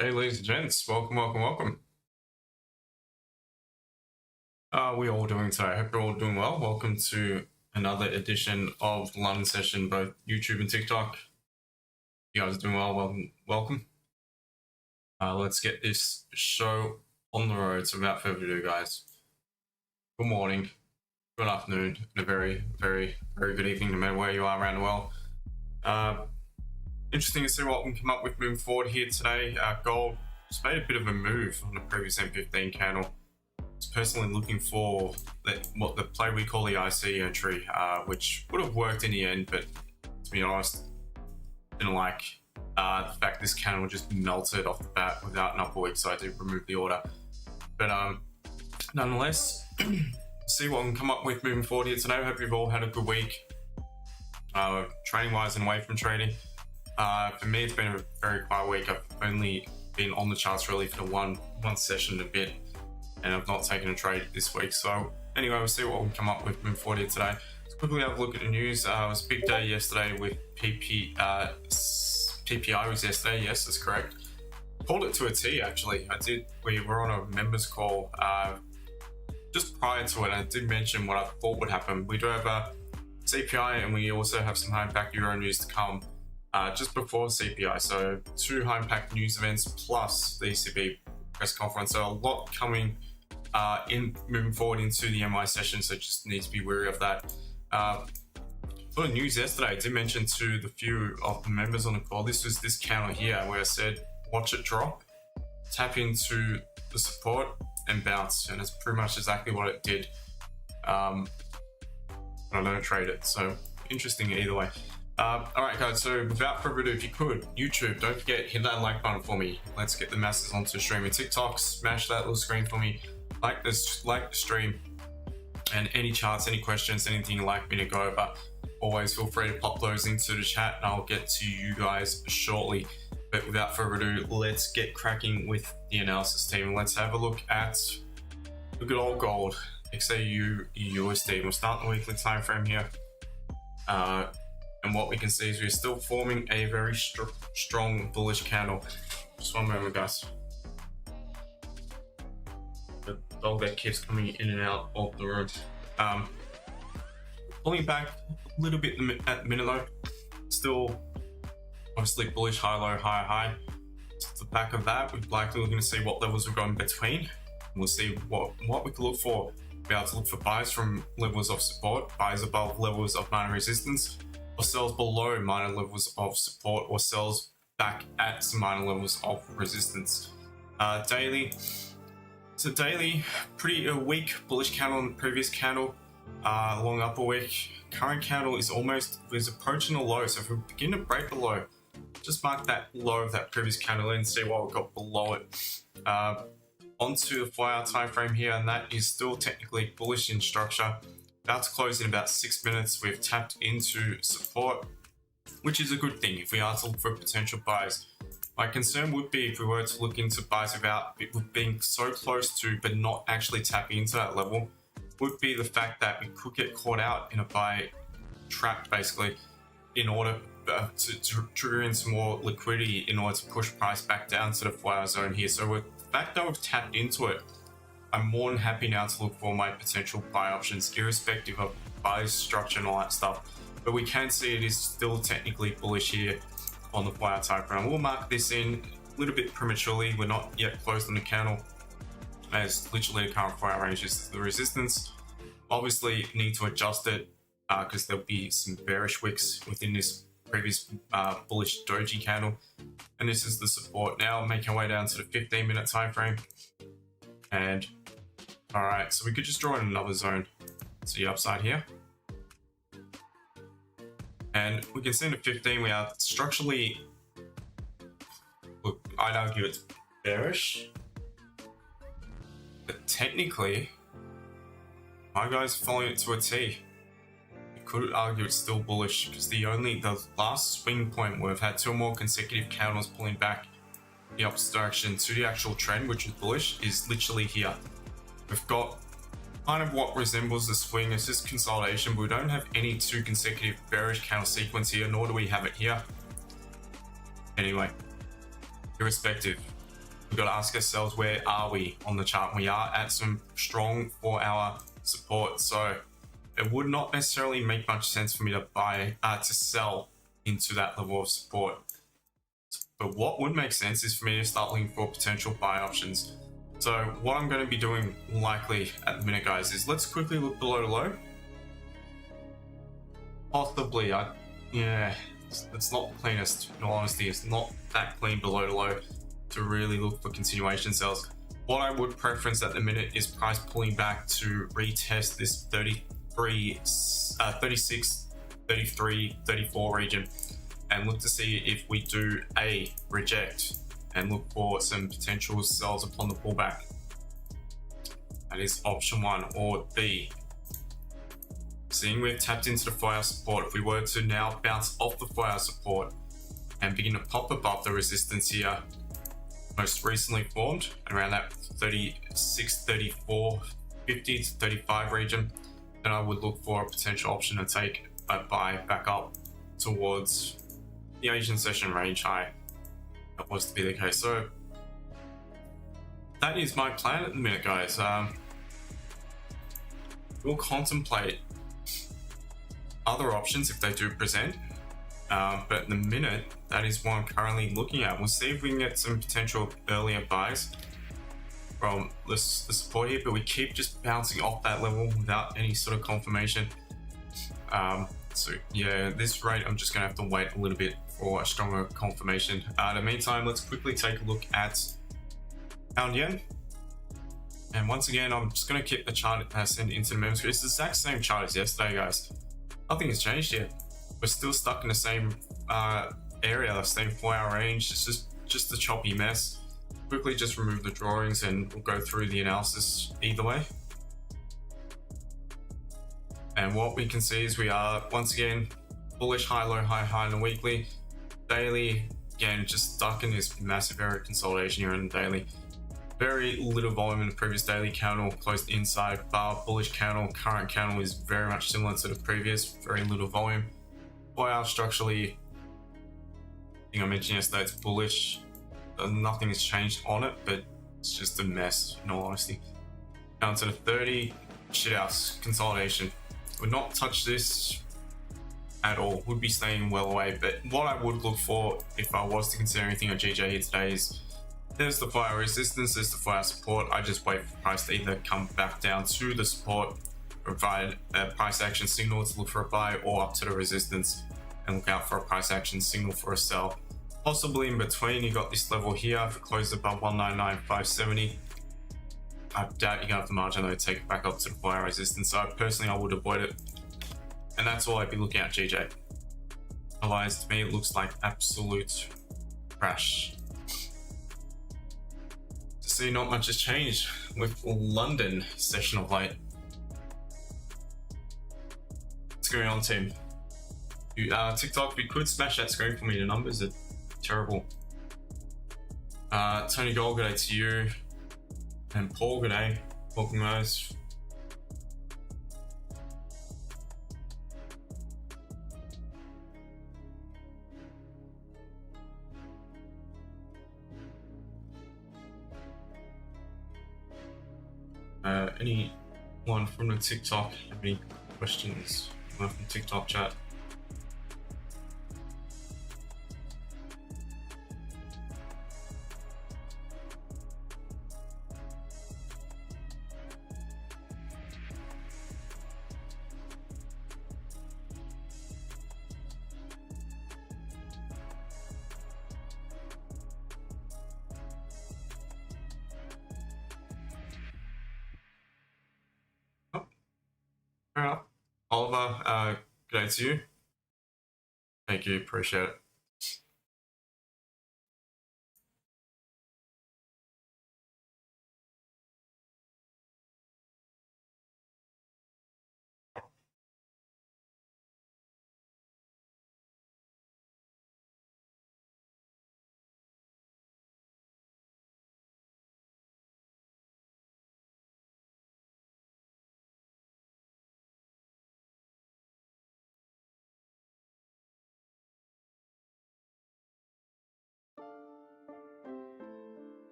Hey, ladies and gents, welcome. How are we all doing today? I hope you're all doing well. Welcome to another edition of the London Session, both YouTube and TikTok. You guys are doing well, welcome. Let's get this show on the road. So without further ado, guys, good morning, good afternoon, and a very good evening, no matter where you are around the world. Interesting to see what we can come up with moving forward here today. Gold just made a bit of a move on the previous M15 candle. I was personally looking for what the play we call the IC entry, which would have worked in the end, but to be honest, didn't like the fact this candle just melted off the bat without an upper wick, so I did remove the order. But nonetheless, see what we can come up with moving forward here today. I hope you've all had a good week, trading wise and away from trading. For me, it's been a very quiet week. I've only been on the charts really for the one session a bit, and I've not taken a trade this week. So anyway, we'll see what we can come up with moving forward here today. Let's quickly have a look at the news. It was a big day yesterday with PPI was yesterday. Yes, that's correct. Called it to a T actually. We were on a members call just prior to it. I did mention what I thought would happen. We do have a CPI, and we also have some high impact Euro news to come. Just before CPI, so 2 high impact news events plus the ECB press conference. So a lot coming in moving forward into the MI session, so just need to be wary of that. For the news yesterday, I did mention to the few of the members on the call, this was this candle here where I said watch it drop, tap into the support and bounce, and it's pretty much exactly what it did. I don't trade it, so interesting either way. Alright guys, so without further ado, if you could, YouTube, don't forget, hit that like button for me. Let's get the masses onto stream and TikTok. Smash that little screen for me. Like the stream, and any charts, any questions, anything you'd like me to go over, always feel free to pop those into the chat and I'll get to you guys shortly. But without further ado, let's get cracking with the analysis team, and let's have a look at the good old gold, XAUUSD. We'll start the weekly time frame here. And what we can see is we're still forming a very strong bullish candle. Just one moment, guys. The dog that keeps coming in and out of the room. Pulling back a little bit at the minute though. Still obviously bullish, high, low, high, high. Off the back of that, we're likely looking to see what levels we're going between. We'll see what we can look for. Be able to look for buys from levels of support, buys above levels of minor resistance, or sells below minor levels of support, or sells back at some minor levels of resistance. Daily, so daily, pretty weak bullish candle on the previous candle, long upper wick. Current candle is approaching the low, so if we begin to break the low, just mark that low of that previous candle and see what we've got below it. Onto the 4 hour time frame here, and that is still technically bullish in structure. About to close in about 6 minutes. We've tapped into support, which is a good thing if we are to look for potential buys. My concern would be if we were to look into buys without being so close to but not actually tapping into that level, would be the fact that we could get caught out in a buy trap, basically, in order to trigger in some more liquidity in order to push price back down to the 4 hour zone here. So with the fact that we've tapped into it, I'm more than happy now to look for my potential buy options, irrespective of buy structure and all that stuff. But we can see it is still technically bullish here on the 4 hour time frame. We'll mark this in a little bit prematurely. We're not yet closed on the candle, as literally the current 4 hour range is the resistance. Obviously, need to adjust it because there'll be some bearish wicks within this previous bullish doji candle, and this is the support. Now make our way down to the 15-minute time frame. And all right, so we could just draw in another zone to the upside here, and we can see in the 15 we are structurally, look, I'd argue it's bearish, but technically my guys following it to a T. You could argue it's still bullish because the last swing point where we've had 2 more consecutive candles pulling back the opposite direction to the actual trend, which is bullish, is literally here. We've got kind of what resembles the swing. It's just consolidation, but we don't have any 2 consecutive bearish candle sequence here, nor do we have it here. Anyway, irrespective, we've got to ask ourselves, where are we on the chart? We are at some strong 4-hour support, so it would not necessarily make much sense for me to sell into that level of support. But what would make sense is for me to start looking for potential buy options. So what I'm going to be doing likely at the minute, guys, is let's quickly look below the low. Possibly, it's not the cleanest, in all honesty. It's not that clean below the low to really look for continuation sells. What I would preference at the minute is price pulling back to retest this 36, 33, 34 region and look to see if we do A, reject, and look for some potential sells upon the pullback. That is option 1. Or B, seeing we've tapped into the 4-hour support, if we were to now bounce off the 4-hour support and begin to pop above the resistance here, most recently formed around that 36, 34, 50 to 35 region, then I would look for a potential option to take a buy back up towards the Asian session range high. That was to be the case. So that is my plan at the minute, guys. We'll contemplate other options if they do present, but at the minute, that is what I'm currently looking at. We'll see if we can get some potential earlier buys from the support here, but we keep just bouncing off that level without any sort of confirmation. So yeah, this rate, I'm just gonna have to wait a little bit for a stronger confirmation. In the meantime, let's quickly take a look at pound yen. And once again, I'm just gonna keep the chart send into the memo screen. It's the exact same chart as yesterday, guys. Nothing has changed here. We're still stuck in the same area, the same 4-hour range. It's just a choppy mess. Quickly just remove the drawings and we'll go through the analysis either way. And what we can see is we are once again bullish high, low, high, high in the weekly. Daily, again, just stuck in this massive area of consolidation here in the daily. Very little volume in the previous daily. Candle closed inside bar, bullish candle. Current candle is very much similar to the previous, very little volume. 4-hour structurally, I think I mentioned yesterday, it's bullish. Nothing has changed on it, but it's just a mess, in all honesty. Down to the 30, shithouse, consolidation. Would not touch this at all, would be staying well away. But what I would look for if I was to consider anything on GJ here today is there's the 4-hour resistance, there's the 4-hour support. I just wait for price to either come back down to the support, provide a price action signal to look for a buy, or up to the resistance and look out for a price action signal for a sell. Possibly in between, you got this level here. If it closes above 199.570, I doubt you're gonna have the margin though to take it back up to the 4-hour resistance. So personally, I would avoid it. And that's all I'd be looking at, GJ. Otherwise, to me, it looks like absolute crash. To see, not much has changed with London session of late. What's going on, team? TikTok, if you could smash that screen for me, the numbers are terrible. Tony Gold, good day to you. And Paul, good day. Welcome, guys. Anyone from the TikTok have any questions from TikTok chat? Fair enough. Oliver, good day to you. Thank you, appreciate it.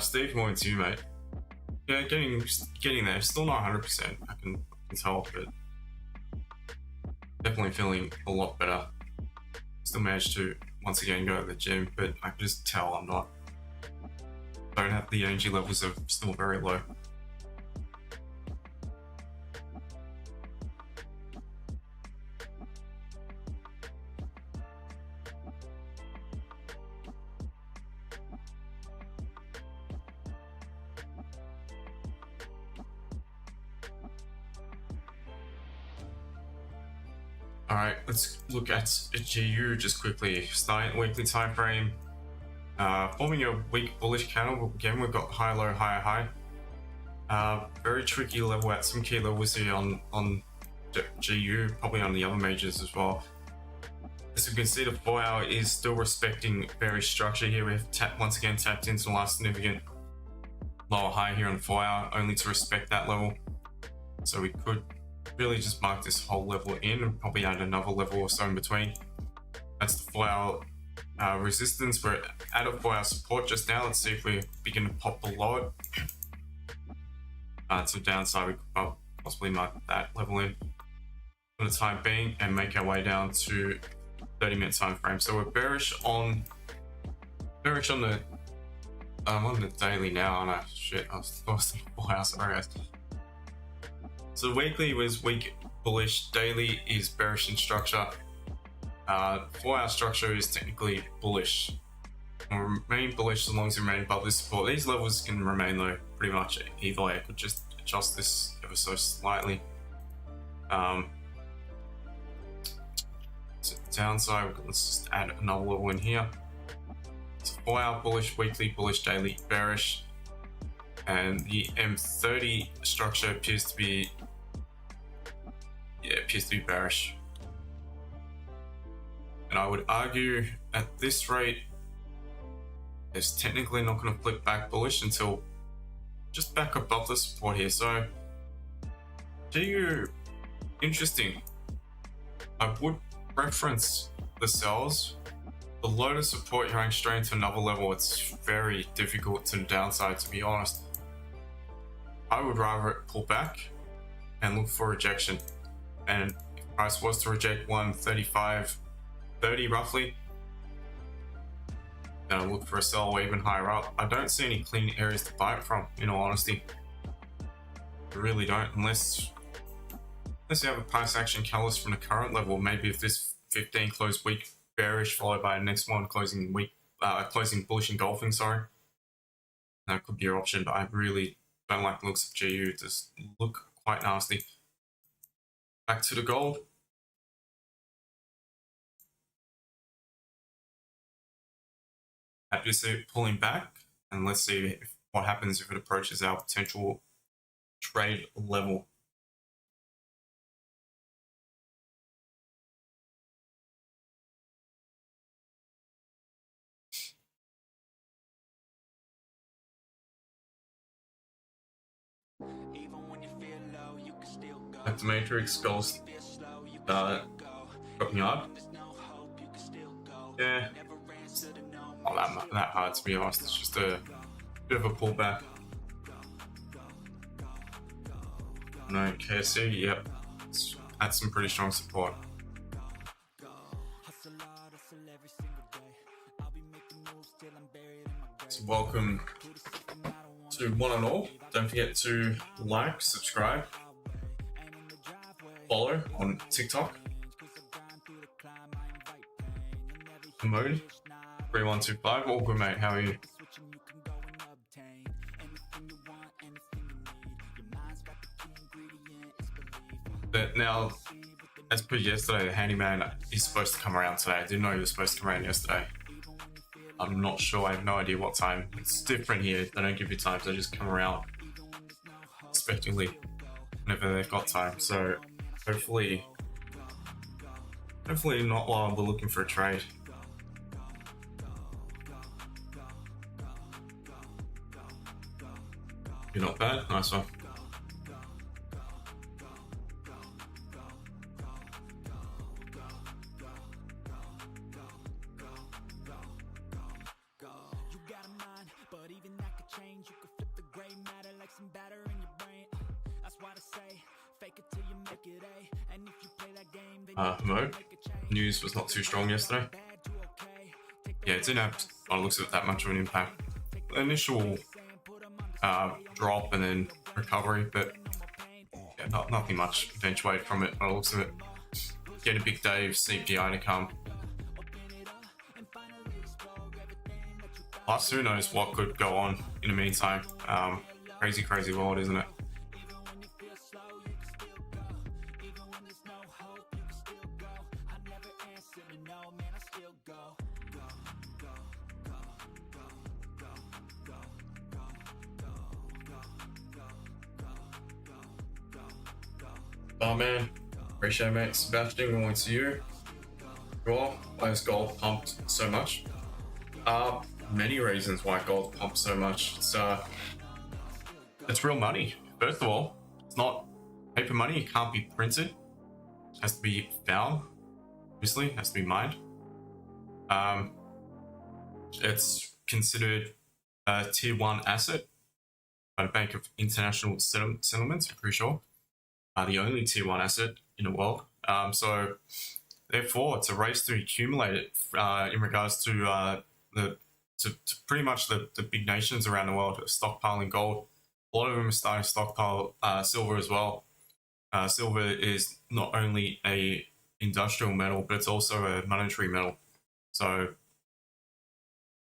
Steve, morning to you, mate. Yeah, getting there. Still not 100%. I can tell, but definitely feeling a lot better. Still managed to once again go to the gym, but I can just tell I'm not. Don't have the energy levels are still very low. All right, let's look at GU just quickly. Starting weekly time frame, forming a weak bullish candle. Again, we've got high, low, higher, high. Very tricky level at some key levels here on GU, probably on the other majors as well. As you can see, the 4 hour is still respecting bearish structure here. We have once again tapped into the last significant lower high here on the 4 hour, only to respect that level. So we could really just mark this whole level in and probably add another level or so in between. That's the 4 hour resistance. We're at a 4 hour support just now. Let's see if we begin to pop below it. To downside, we could possibly mark that level in for the time being and make our way down to 30-minute time frame. So we're bearish on the I'm on the daily now, and shit, I was lost in 4 hours. Sorry, guys. So weekly was weak bullish, daily is bearish in structure. 4 hour structure is technically bullish. We'll remain bullish as long as we remain above this support. These levels can remain low pretty much either way. I could just adjust this ever so slightly. So downside, let's just add another level in here. It's 4 hour bullish, weekly bullish, daily bearish. And the M30 structure appears to be bearish. And I would argue at this rate, it's technically not going to flip back bullish until just back above the support here. So, GU, interesting. I would preference the sells. Below the support, you're going straight into another level. It's very difficult to the downside, to be honest. I would rather it pull back and look for rejection. And if price was to reject 135.30 roughly, then I'll look for a sell or even higher up. I don't see any clean areas to buy it from, in all honesty. I really don't, unless you have a price action catalyst from the current level. Maybe if this 15 closed weak bearish followed by the next one closing bullish engulfing, sorry. That could be your option, but I really don't like the looks of GU. It just look quite nasty. Back to the gold. Happy to see it pulling back, and let's see what happens if it approaches our potential trade level. Back to Matrix, goals dropping hard. Yeah, not that hard to be honest. It's just a bit of a pullback. No, KSC, yep. That's some pretty strong support. So welcome to one and all. Don't forget to like, subscribe, follow on TikTok. Mode 3125. All good, mate. How are you? But now, as per yesterday, the handyman is supposed to come around today. I didn't know he was supposed to come around yesterday. I'm not sure. I have no idea what time. It's different here. They don't give you times. They just come around expectantly whenever they've got time. So hopefully not while we're looking for a trade. You're not bad. Nice one. Mode news was not too strong yesterday. Yeah, it didn't have, by the looks of it, that much of an impact. Initial drop and then recovery, but yeah, nothing much eventuated from it by the looks of it. Get a big day of CPI to come. Plus, who knows what could go on in the meantime. Crazy world, isn't it? Oh man, appreciate it, mate. Sebastian, going to you. Why is gold pumped so much? Many reasons why gold pumped so much. It's real money. First of all, it's not paper money. It can't be printed. It has to be found. Obviously, it has to be mined. It's considered a tier 1 asset by the Bank of International Settlements, I'm pretty sure. The only tier 1 asset in the world. So therefore, it's a race to accumulate it in regards to pretty much the big nations around the world stockpiling gold. A lot of them are starting to stockpile silver as well. Silver is not only a industrial metal, but it's also a monetary metal. So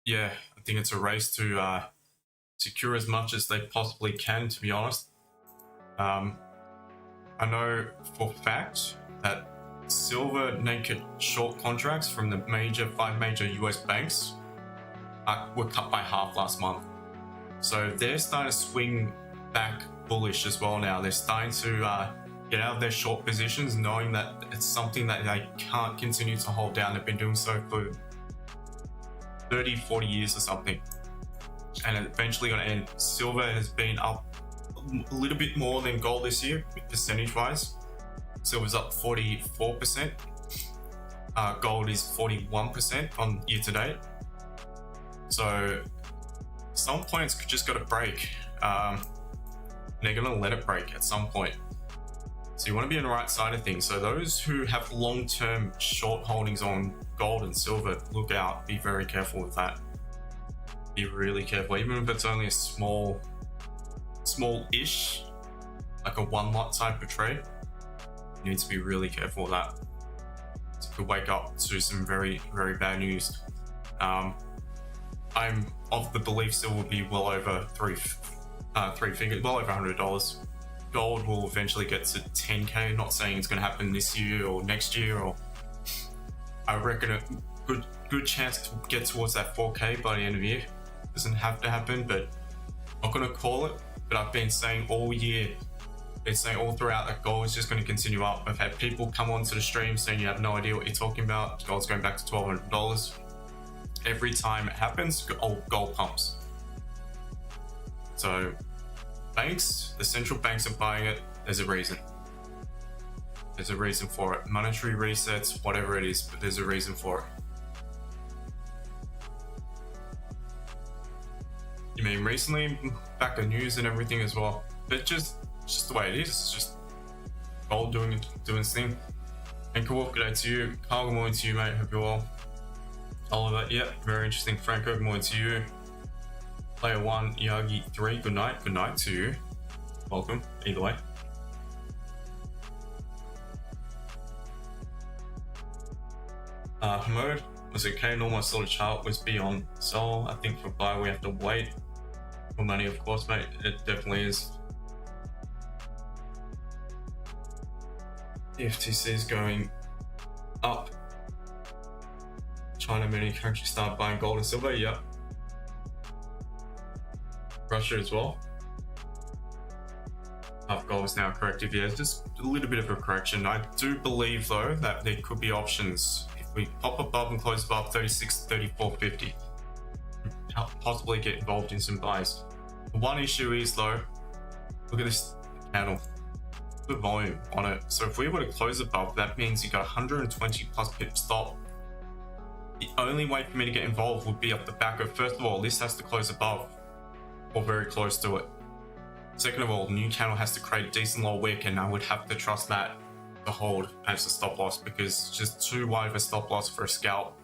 yeah, I think it's a race to secure as much as they possibly can, to be honest. I know for a fact that silver naked short contracts from the 5 major US banks were cut by half last month. So they're starting to swing back bullish as well now. They're starting to get out of their short positions, knowing that it's something that they can't continue to hold down. They've been doing so for 30, 40 years or something. And eventually going to end. Silver has been up a little bit more than gold this year, percentage wise. Silver's up 44%. Gold is 41% on year to date. So some points just got to break. They're going to let it break at some point. So you want to be on the right side of things. So those who have long-term short holdings on gold and silver, look out, be very careful with that. Be really careful, even if it's only a small-ish, like a 1 lot type of trade. You need to be really careful with that. So you could wake up to some very, very bad news. I'm of the belief silver will be well over three figures, well over $100. Gold will eventually get to 10k. Not saying it's going to happen this year or next year, or I reckon a good chance to get towards that 4k by the end of the year. Doesn't have to happen, but I'm not going to call it. But I've been saying all year, been saying all throughout that gold is just going to continue up. I've had people come onto the stream saying you have no idea what you're talking about. Gold's going back to $1,200. Every time it happens, gold pumps. So banks, the central banks are buying it. There's a reason. There's a reason for it. Monetary resets, whatever it is, but there's a reason for it. You mean recently, back to news and everything as well, but just the way it is. It's just gold doing its thing. And cool, good day to you. Carl, good morning to you, mate. Hope you're well. Oliver, yeah, very interesting. Franco, good morning to you. Player 1, Yagi 3, good night. Good night to you. Welcome, either way. Hamod, was it okay? Normal solid chart was beyond sell. I think for buy we have to wait for money, of course, mate. It definitely is. The FTC is going up. China, many countries start buying gold and silver. Yep. Russia as well. Half gold is now corrective. Yeah, just a little bit of a correction. I do believe though that there could be options. If we pop above and close above 36, 34.50, possibly get involved in some buys. The one issue is though, look at this candle, the volume on it. So if we were to close above, that means you got 120 plus pip stop. The only way for me to get involved would be up the back of, first of all, this has to close above or very close to it. Second of all, new channel has to create a decent low wick, and I would have to trust that to hold as a stop loss, because it's just too wide of a stop loss for a scalp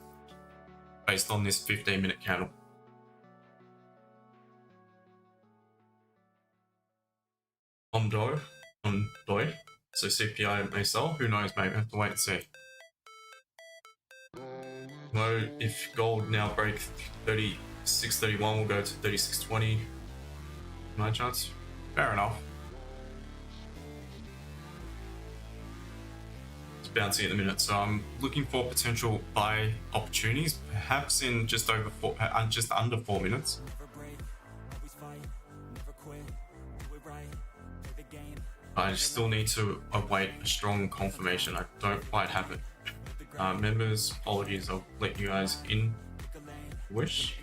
based on this 15-minute candle. On DOI, so CPI may sell, who knows, mate, we have to wait and see. No, if gold now breaks 36.31, we'll go to 36.20. My chance. Fair enough. It's bouncing at the minute, so I'm looking for potential buy opportunities, perhaps in just under 4 minutes. I still need to await a strong confirmation. I don't quite have it. Members, apologies, I'll let you guys in. Wish.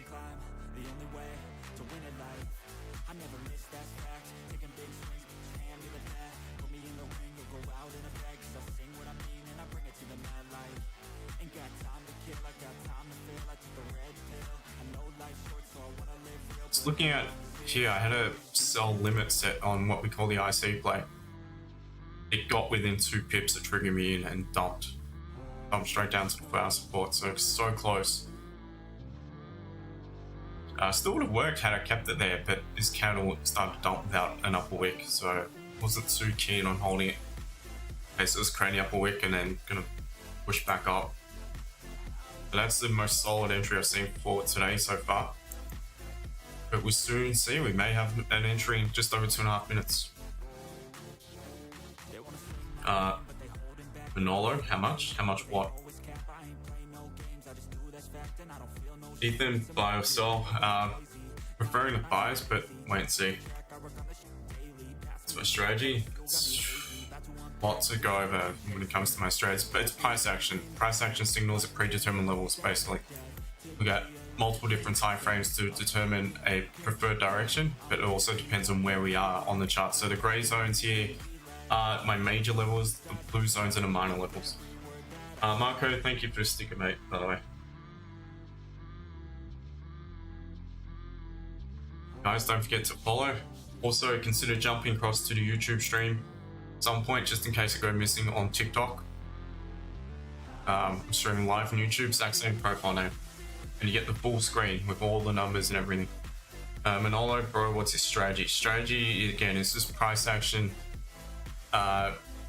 Just looking at here, I had a sell limit set on what we call the IC play. It got within 2 pips of triggering me in and dumped straight down to the 4-hour support, so close. Still would have worked had I kept it there, but this candle started to dump without an upper wick, so wasn't too keen on holding it. Okay, so it was creating the upper wick and then gonna push back up. But that's the most solid entry I've seen for today so far. But we'll soon see, we may have an entry in just over 2.5 minutes. Manolo, how much? How much what? Ethan, buy or sell? Preferring the buys, but wait and see. It's my strategy. It's lots to go over when it comes to my strategies, but it's price action. Price action signals at predetermined levels, basically. We got multiple different time frames to determine a preferred direction, but it also depends on where we are on the chart. So the gray zones here are my major levels, the blue zones are the minor levels. Marco, thank you for the sticker, mate, by the way. Guys, don't forget to follow. Also, consider jumping across to the YouTube stream at some point, just in case I go missing on TikTok. I'm streaming live on YouTube, exact same profile name. And you get the full screen with all the numbers and everything. Manolo, bro, what's his strategy? Strategy, again, is just price action.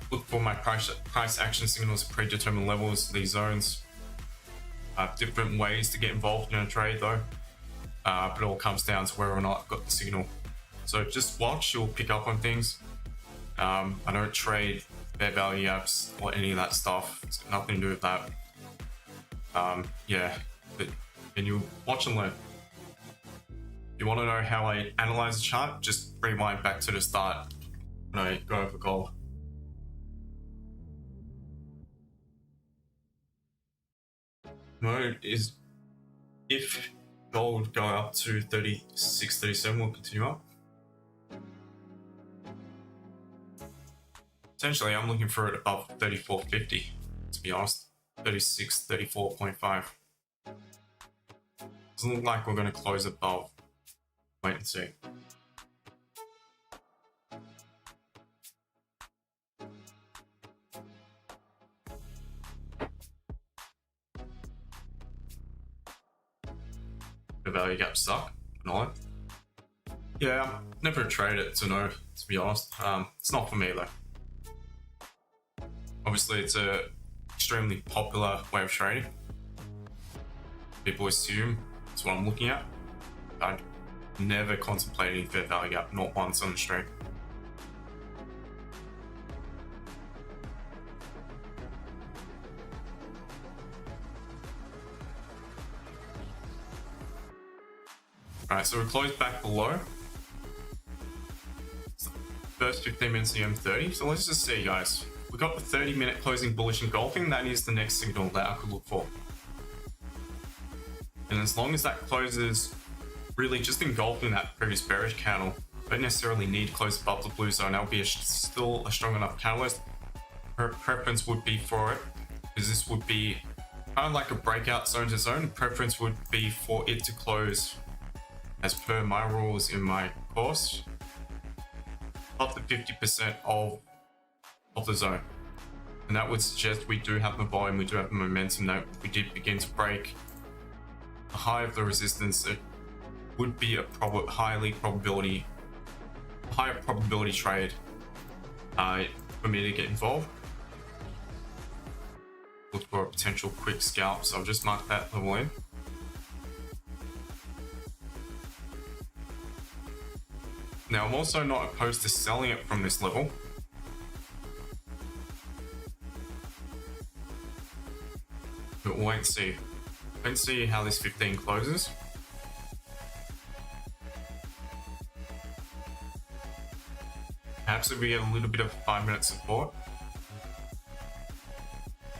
Look for my price action signals at predetermined levels, these zones. Different ways to get involved in a trade though. But it all comes down to whether or not I've got the signal. So just watch, you'll pick up on things. I don't trade fair value apps or any of that stuff. It's got nothing to do with that. Yeah, but and you watch and learn. If you want to know how I analyze a chart, just rewind back to the start when I go over gold. Mode is if gold go up to 36, 37, we'll continue up. Essentially, I'm looking for it above 34.50, to be honest. 36, 34.5. Doesn't look like we're going to close above. Wait and see. The value gaps suck, no. Yeah, never traded it to know, to be honest. It's not for me though. Obviously, it's a extremely popular way of trading. People assume that's what I'm looking at. I never contemplated any fair value gap, not once on the stream. Alright, so we're closed back below. First 15 minutes of the M30. So let's just see, guys. We got the 30-minute closing bullish engulfing. That is the next signal that I could look for. And as long as that closes really just engulfing that previous bearish candle, don't necessarily need to close above the blue zone. That would be still a strong enough catalyst. Her preference would be for it, because this would be kind of like a breakout zone to zone. Preference would be for it to close as per my rules in my course. up to 50% of the zone. And that would suggest we do have the volume, we do have the momentum, that we did begin to break the high of the resistance. It would be a higher probability trade for me to get involved. Look for a potential quick scalp, so I'll just mark that level in. Now I'm also not opposed to selling it from this level. But we'll wait and see. Wait and see how this 15 closes. Perhaps if we get a little bit of 5-minute support.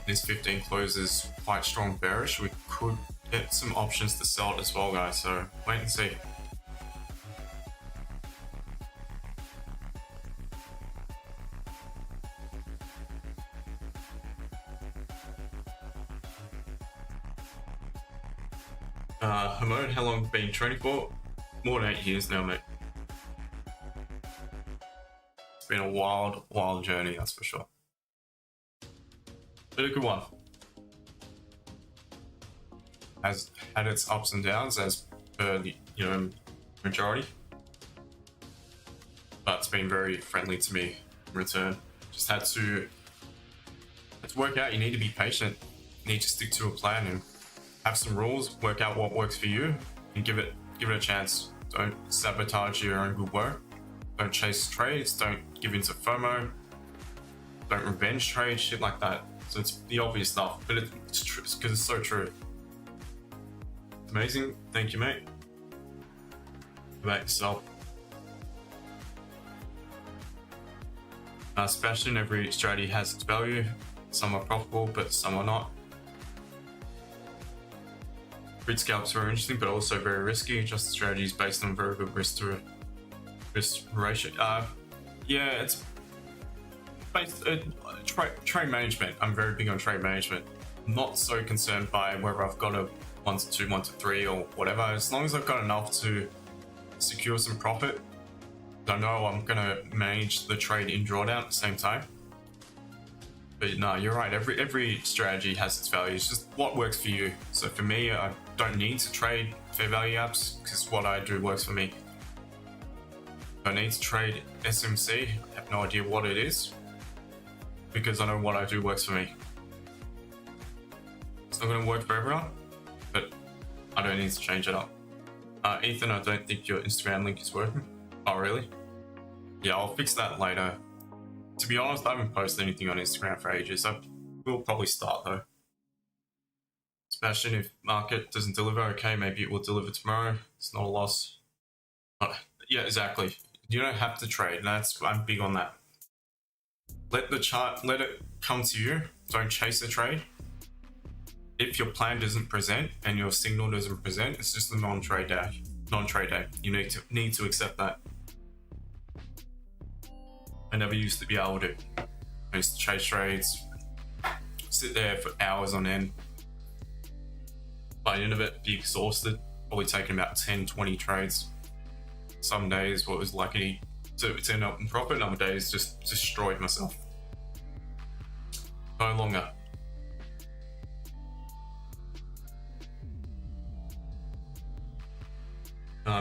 This 15 closes quite strong bearish. We could get some options to sell it as well, guys. So wait and see. Hamod, how long have you been training for? More than 8 years now, mate. It's been a wild journey, that's for sure. But a good one. Has had its ups and downs as per the majority. But it's been very friendly to me in return. Just had to work out. You need to be patient. You need to stick to a plan and have some rules, work out what works for you, and give it a chance. Don't sabotage your own good work. Don't chase trades. Don't give into FOMO. Don't revenge trade, shit like that. So it's the obvious stuff, but it's true because it's so true. Amazing, thank you, mate. About yourself. Sebastian, every strategy has its value. Some are profitable, but some are not. Grid scalps are interesting, but also very risky. Just strategies based on very good risk ratio. Yeah, it's based trade management. I'm very big on trade management. I'm not so concerned by whether I've got a 1 to 2, 1 to 3, or whatever. As long as I've got enough to secure some profit, I know I'm gonna manage the trade in drawdown at the same time. But no, you're right. Every strategy has its value. It's just what works for you. So for me, I don't need to trade fair value apps because what I do works for me. I need to trade SMC. I have no idea what it is because I know what I do works for me. It's not going to work for everyone, but I don't need to change it up. Ethan, I don't think your Instagram link is working. Oh, really? Yeah, I'll fix that later. To be honest, I haven't posted anything on Instagram for ages. I will probably start though. Sebastian, if market doesn't deliver, okay, maybe it will deliver tomorrow. It's not a loss. Yeah, exactly. You don't have to trade. I'm big on that. Let the chart, let it come to you. Don't chase the trade. If your plan doesn't present and your signal doesn't present, it's just a non-trade day. You need to accept that. I never used to be able to. I used to chase trades, sit there for hours on end. By the end of it, be exhausted, probably taking about 10, 20 trades. Some days what was lucky to end up in profit, other days just destroyed myself. No longer.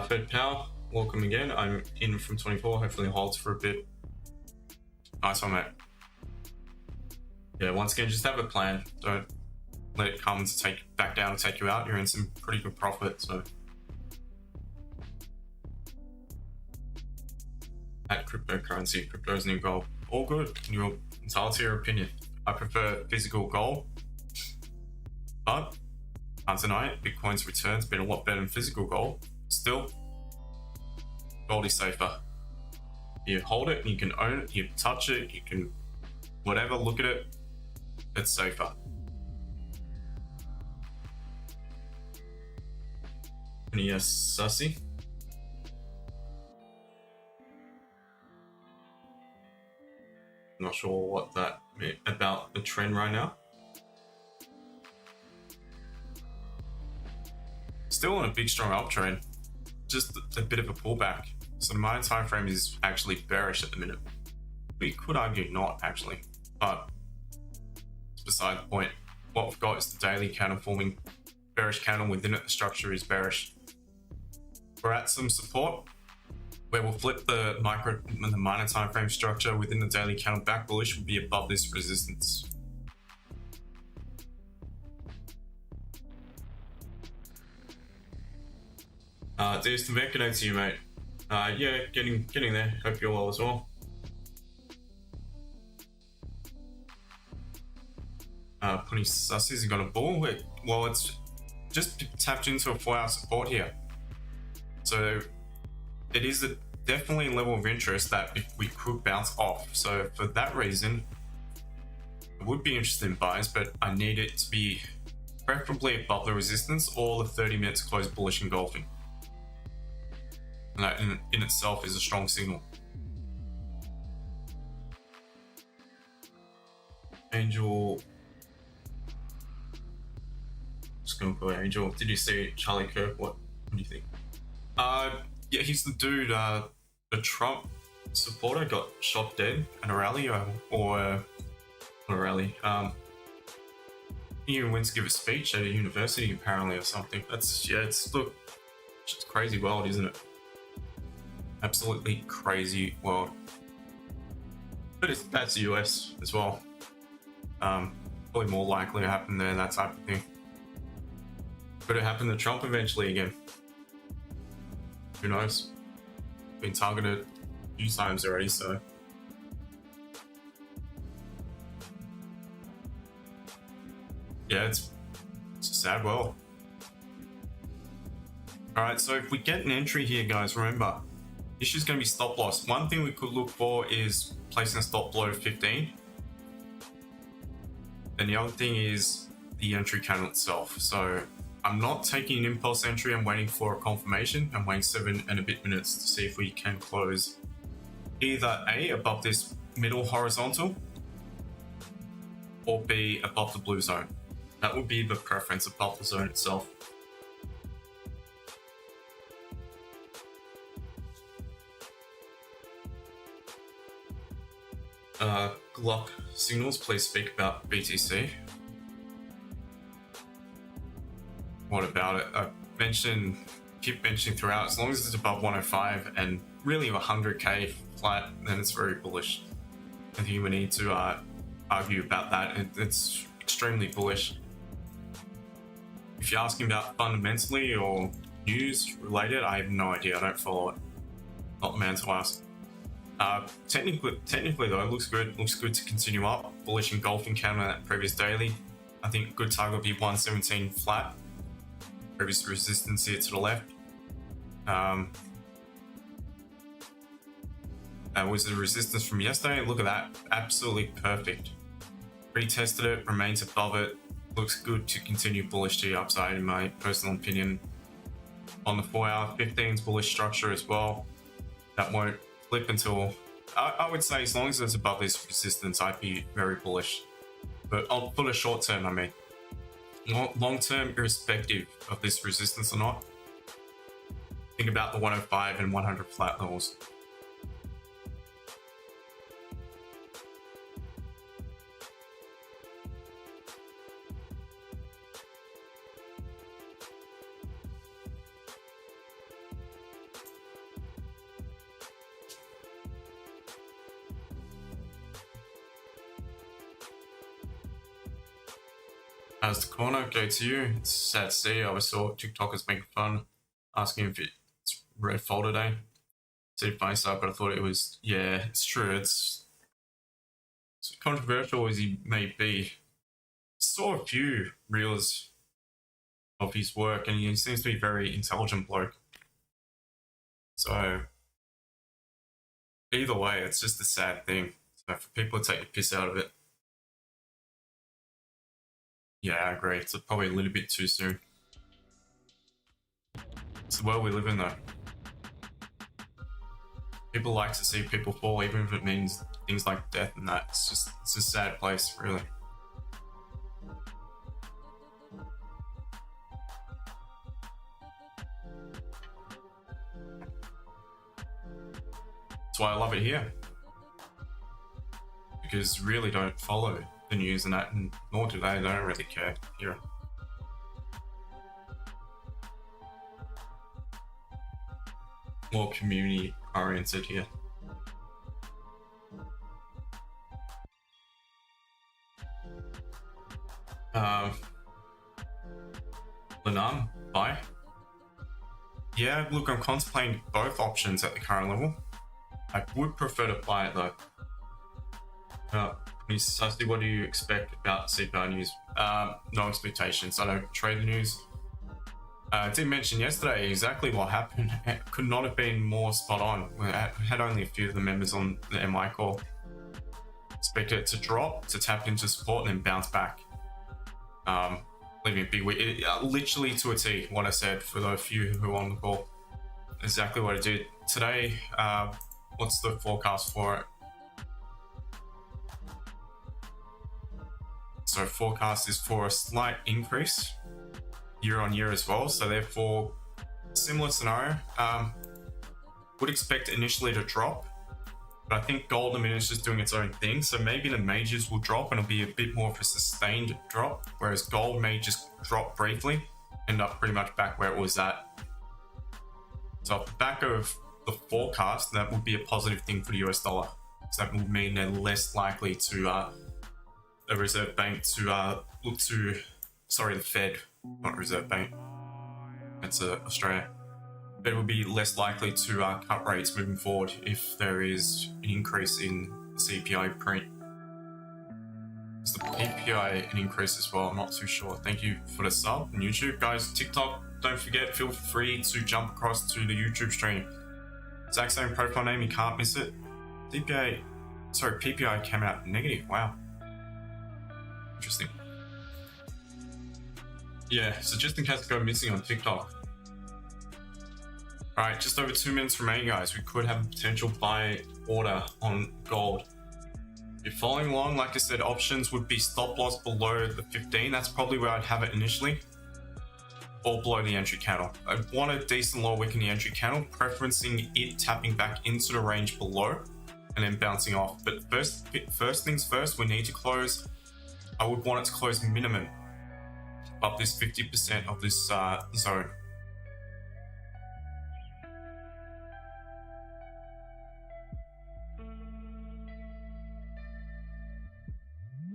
Fed Power, welcome again. I'm in from 24, hopefully holds for a bit. Nice one, mate. Yeah, once again, just have a plan. Don't let it come to back down and take you out. You're in some pretty good profit, so. At cryptocurrency, crypto's new gold. All good, you're entitled to your opinion. I prefer physical gold, but can't deny it, Bitcoin's return's been a lot better than physical gold. Still, gold is safer. You hold it, you can own it, you touch it, you can whatever, look at it, it's safer. Yes, Sussy. Not sure what that meant about the trend right now. Still on a big strong uptrend, just a bit of a pullback. So the minor time frame is actually bearish at the minute. We could argue not actually, but it's beside the point. What we've got is the daily candle forming bearish candle. Within it, the structure is bearish. We're at some support where we'll flip the minor time frame structure within the daily candle back bullish will be above this resistance. There's the good day to you, mate. Yeah, getting there. Hope you're well as well. Putting sussies and got a bull. Well, it's just tapped into a 4-hour support here. So it is definitely a level of interest that if we could bounce off. So for that reason, I would be interested in buys, but I need it to be preferably above the resistance or the 30 minutes close bullish engulfing. And that in itself is a strong signal. Angel. Just going to go Angel. Did you see Charlie Kirk? What do you think? Yeah, he's the dude. The Trump supporter got shot dead at a rally, or not a rally. He went to give a speech at a university apparently or something. It's crazy world, isn't it? Absolutely crazy world. But that's the US as well. Probably more likely to happen there, that type of thing. Could it happen to Trump eventually again? Who knows? Been targeted a few times already, so. Yeah, it's a sad world. Alright, so if we get an entry here, guys, remember, issue's going to be stop loss. One thing we could look for is placing a stop below 15. And the other thing is the entry candle itself. So I'm not taking an impulse entry. I'm waiting for a confirmation. I'm waiting 7 and a bit minutes to see if we can close either A, above this middle horizontal, or B, above the blue zone. That would be the preference, above the zone itself. Glock signals, please speak about BTC. What about it? I keep mentioning throughout, as long as it's above 105 and really 100k flat, then it's very bullish. I think we need to argue about that. It's extremely bullish. If you're asking about fundamentally or news related, I have no idea. I don't follow it. Not the man to ask. Technically though, it looks good. Looks good to continue up. Bullish engulfing candle at that previous daily. I think a good target would be 117 flat. Previous resistance here to the left. That was the resistance from yesterday. Look at that, absolutely perfect. Retested it, remains above it. Looks good to continue bullish to the upside in my personal opinion. On the 4-hour, 15's bullish structure as well. That won't flip until, I would say, as long as it's above this resistance, I'd be very bullish. But I'll put a short term, I mean. Long term, irrespective of this resistance or not, think about the 105 and 100 flat levels. As the corner, go to you. It's sad to see. I saw TikTokers making fun, asking if it's red folder day. See funny stuff, but I thought it was, yeah, it's true. It's controversial as he may be. Saw a few reels of his work, and he seems to be a very intelligent bloke. So either way, it's just a sad thing. So for people to take the piss out of it. Yeah, I agree. It's probably a little bit too soon. It's the world we live in, though. People like to see people fall, even if it means things like death and that. It's a sad place, really. That's why I love it here. Because really don't follow the news and that, and nor do they. They don't really care here. More community oriented here. Lanam, buy. Yeah, look, I'm contemplating both options at the current level. I would prefer to buy it though. Precisely, what do you expect about CPI news? No expectations. I don't trade the news. I did mention yesterday exactly what happened. It could not have been more spot on. We had only a few of the members on the MI call. Expect it to drop, to tap into support, and then bounce back. Leaving a big week. Literally to a T, what I said for the few who were on the call. Exactly what I did. Today, what's the forecast for it? So forecast is for a slight increase year on year as well. So therefore, similar scenario. Would expect initially to drop, but I think gold and minutes is doing its own thing. So maybe the majors will drop and it'll be a bit more of a sustained drop, whereas gold may just drop briefly, end up pretty much back where it was at. So off the back of the forecast, that would be a positive thing for the US dollar. So that would mean they're less likely to the Reserve Bank to look to, the Fed, not Reserve Bank. That's Australia. Fed will be less likely to cut rates moving forward if there is an increase in the CPI print. Is the PPI an increase as well? I'm not too sure. Thank you for the sub on YouTube, guys. TikTok, don't forget, feel free to jump across to the YouTube stream. Exact same profile name, you can't miss it. PPI came out negative. Wow. Interesting. Yeah, so just in case I go missing on TikTok. Alright, just over 2 minutes remaining, guys. We could have a potential buy order on gold. If you're following along, like I said, options would be stop loss below the 15. That's probably where I'd have it initially. Or below the entry candle. I'd want a decent lower wick in the entry candle, preferencing it tapping back into the range below and then bouncing off. But first things first, we need to close. I would want it to close minimum up this 50% of this zone.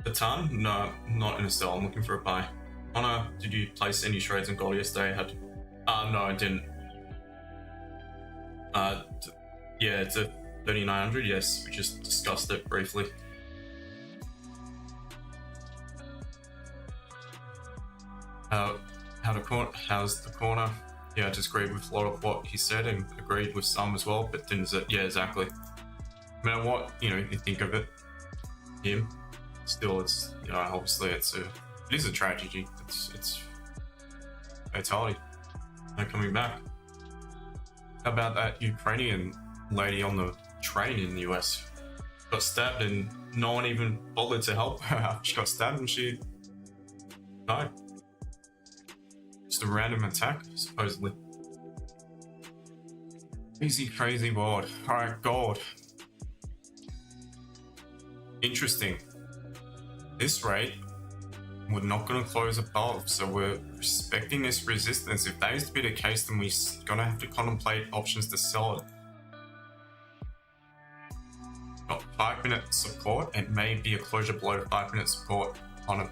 A ton? No, not in a sell. I'm looking for a buy. Honor, did you place any trades in gold yesterday? No, I didn't. Yeah, it's a 3900. Yes, we just discussed it briefly. How's the corner? Yeah, I just agreed with a lot of what he said and agreed with some as well, but didn't. Yeah, exactly. No matter what, you think of it, him. Still, it's obviously it is a tragedy. It's fatality. No coming back. How about that Ukrainian lady on the train in the US? Got stabbed and no one even bothered to help her. She got stabbed and she died. Just a random attack, supposedly. Crazy board. Alright, gold. Interesting. This rate, we're not going to close above, so we're respecting this resistance. If that is to be the case, then we're going to have to contemplate options to sell it. Got 5-minute support. It may be a closure below 5-minute support on a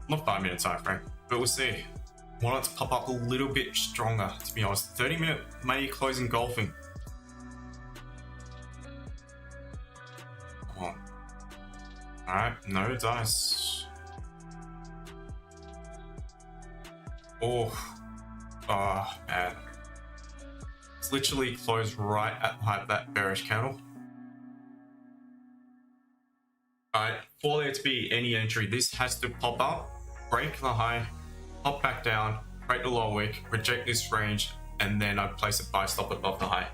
not 5-minute time frame, but we'll see. Want it to pop up a little bit stronger, to be honest. 30-minute may close engulfing. Come on. Alright, no dice. Oh, man. It's literally closed right at the height of that bearish candle. Alright, for there to be any entry, this has to pop up, break the high, pop back down, break the lower wick, reject this range, and then I place a buy stop above the high.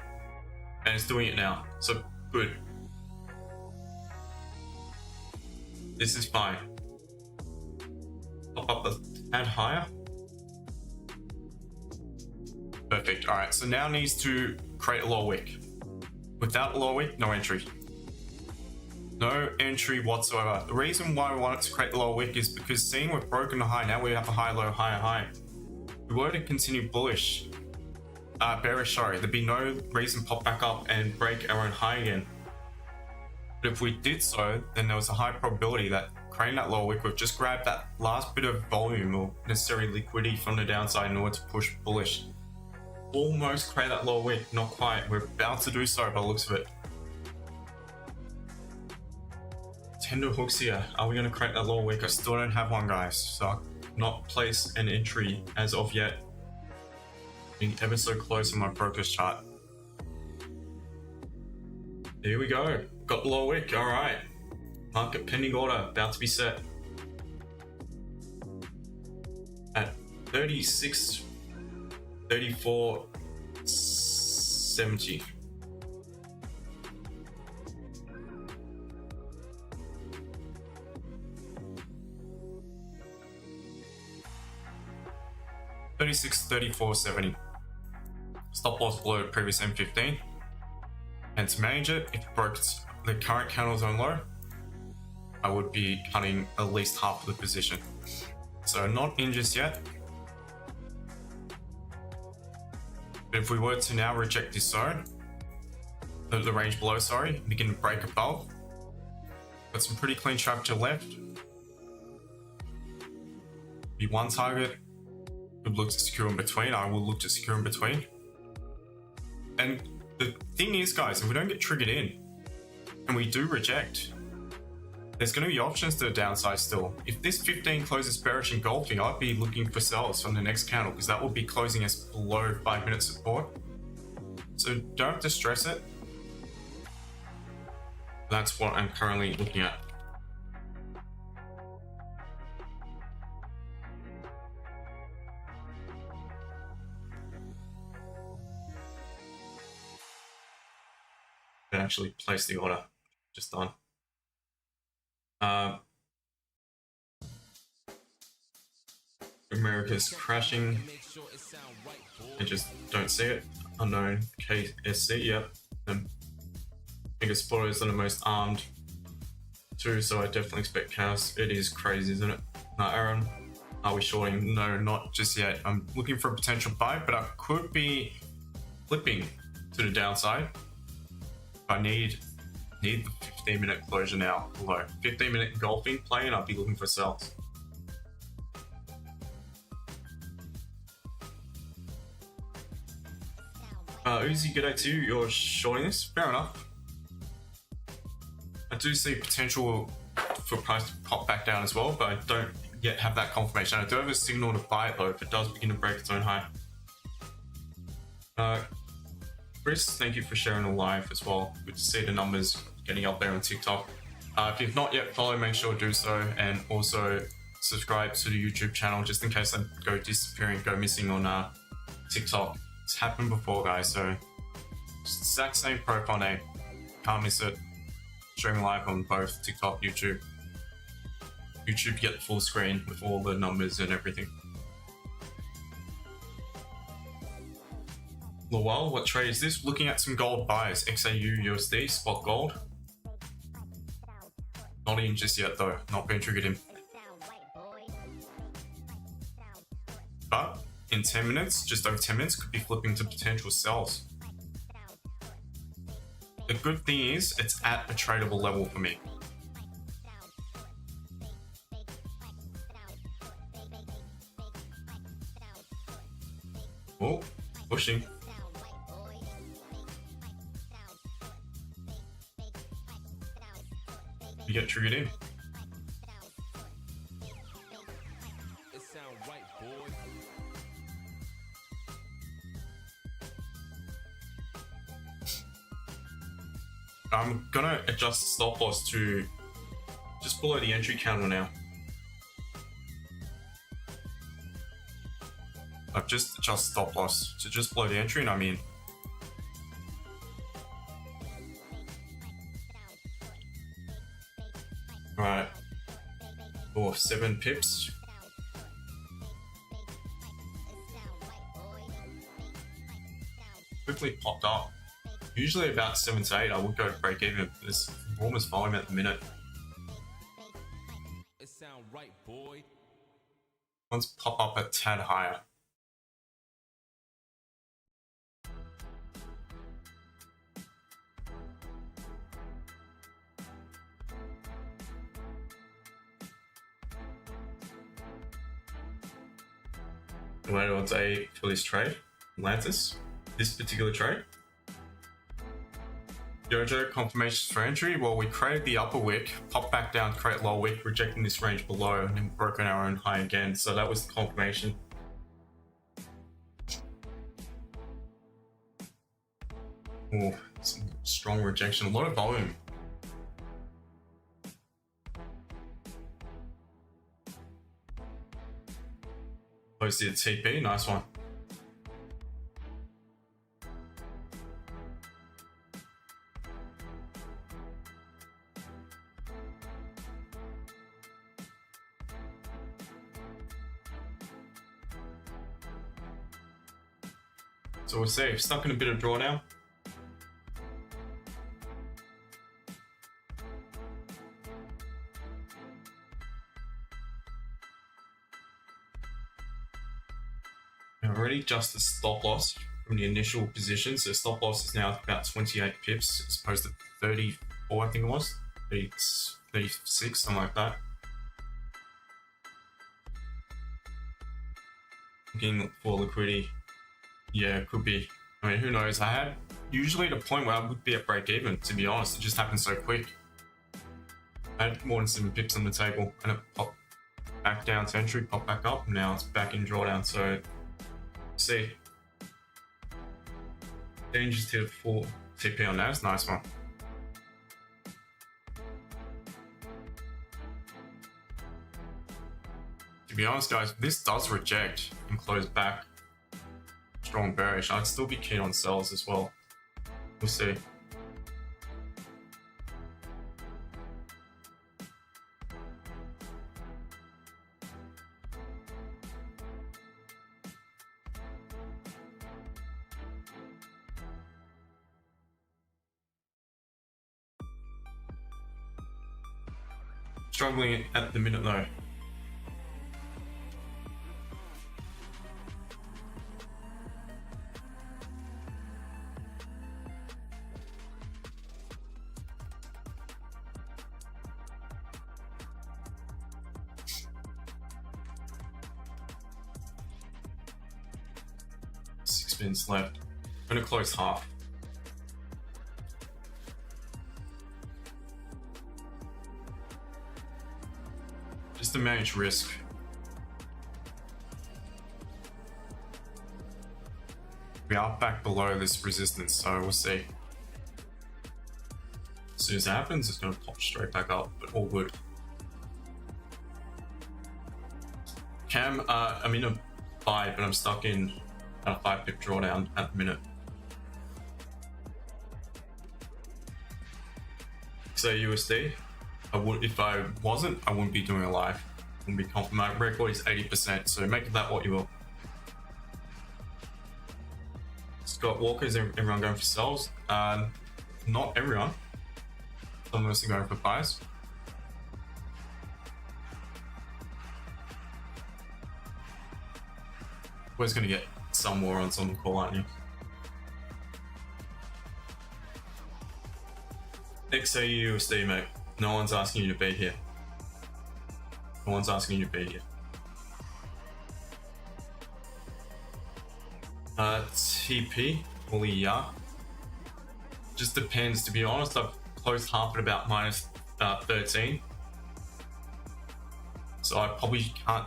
And it's doing it now, so good. This is fine. Pop up a tad higher. Perfect. All right, so now needs to create a lower wick. Without lower wick, no entry. No entry whatsoever. The reason why we wanted to create the lower wick is because seeing we've broken the high, now we have a high, low, high, high. If we were to continue bearish, sorry, there'd be no reason to pop back up and break our own high again. But if we did so, then there was a high probability that creating that lower wick would just grab that last bit of volume or necessary liquidity from the downside in order to push bullish. Almost create that lower wick, not quite. We're about to do so by the looks of it. Tender hooks here. Are we going to create that lower wick? I still don't have one, guys, so I'll not place an entry as of yet. Being ever so close on my progress chart. Here we go. Got the lower wick. All right. Market pending order about to be set at 34.70. $36.34.70. Stop loss below the previous M15. And to manage it, if it broke the current candle zone low, I would be cutting at least half of the position. So not in just yet. But if we were to now reject this zone, the range below, sorry, begin to break above, got some pretty clean traffic to the left. Be one target. Could look to secure in between. I will look to secure in between. And the thing is, guys, if we don't get triggered in and we do reject, there's going to be options to the downside still. If this 15 closes bearish engulfing, I'd be looking for sells from the next candle because that will be closing us below 5-minute support. So don't have to stress it. That's what I'm currently looking at. Actually place the order. Just done. America's crashing. I just don't see it. Unknown KSC, yep. And biggest spoilers are the most armed too, so I definitely expect chaos. It is crazy, isn't it? Aaron, are we shorting? No, not just yet. I'm looking for a potential buy, but I could be flipping to the downside. I need the 15-minute closure now. Although 15-minute engulfing play, and I'll be looking for sells. Uzi, good day to you. You're shorting this. Fair enough. I do see potential for price to pop back down as well, but I don't yet have that confirmation. I do have a signal to buy it though if it does begin to break its own high. Chris, thank you for sharing the live as well. Good to see the numbers getting up there on TikTok. If you've not yet followed, make sure to do so, and also subscribe to the YouTube channel just in case I go disappearing, go missing on TikTok. It's happened before, guys, so exact same profile name. Can't miss it. Streaming live on both TikTok, YouTube. YouTube, get the full screen with all the numbers and everything. Lowell, what trade is this? Looking at some gold buys. XAUUSD, spot gold. Not in just yet though, not being triggered in. But in 10 minutes, just over 10 minutes, could be flipping to potential sells. The good thing is, it's at a tradable level for me. Oh, pushing. You get triggered in. I'm gonna adjust the stop loss to just below the entry candle now. I've just adjusted stop loss to just below the entry and I'm in. Right. Oh, 7 pips. Quickly popped up. Usually about 7 to 8, I would go to break even. There's enormous volume at the minute. It sound right, boy. Let's pop up a tad higher. Wait on day for this trade, Atlantis. This particular trade. Jojo confirmations for entry. Well, we created the upper wick, popped back down, create lower wick, rejecting this range below, and then broken our own high again. So that was the confirmation. Oh, some strong rejection, a lot of volume. Close to the TP, nice one. So we'll see, stuck in a bit of drawdown. I've already adjusted stop loss from the initial position, so stop loss is now about 28 pips as opposed to 34, I think it was, 36, something like that. Looking for liquidity, yeah, it could be. I mean, who knows? I had usually at a point where I would be at break even, to be honest. It just happened so quick. I had more than 7 pips on the table, and it popped back down to entry, popped back up, and now it's back in drawdown. So see, changes to full TP on that. Nice one. To be honest, guys, if this does reject and close back strong bearish, I'd still be keen on sells as well. We'll see. Struggling at the minute though. Minutes left. I'm gonna close half. Just to manage risk. We are back below this resistance, so we'll see. As soon as it happens, it's gonna pop straight back up, but all good. Cam, I'm in a buy, but I'm stuck in a 5 pip drawdown at the minute. XAUUSD, if I wasn't, I wouldn't be doing a live. I wouldn't be confident. My record is 80%, so make of that what you will. Scott Walker's everyone going for sells? Not everyone. Some of us are going for buys. Always going to get some more on some call, aren't you? XAUUSD, mate. No one's asking you to be here. No one's asking you to be here. TP, only yeah. Just depends, to be honest. I've closed half at about minus 13. So I probably can't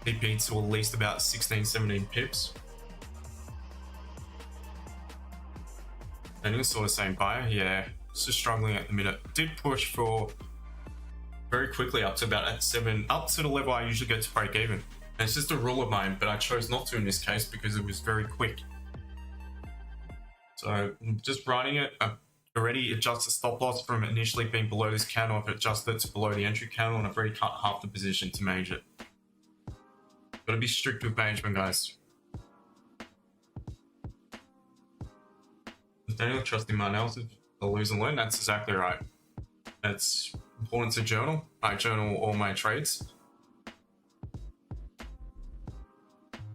TP to at least about 16, 17 pips. And you're sort of saying buyer, yeah, just struggling at the minute. Did push for very quickly up to about at 7, up to the level I usually get to break even. And it's just a rule of mine, but I chose not to in this case because it was very quick. So just running it, I've already adjusted stop loss from initially being below this candle. I've adjusted it to below the entry candle, and I've already cut half the position to manage it. Gotta be strict with management, guys. Daniel, trusting my analysis, I'll lose and learn. That's exactly right. It's important to journal. I journal all my trades.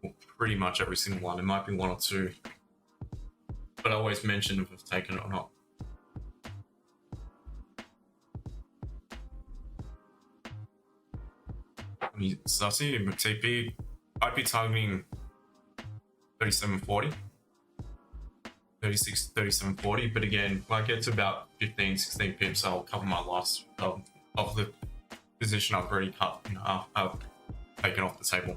Well, pretty much every single one. It might be one or two, but I always mention if I've taken it or not. So I see TP, I'd be targeting 37.40, 37.40, but again, when I get to about 15, 16 pips, I'll cover my loss of the position I've already cut in half, I've taken off the table.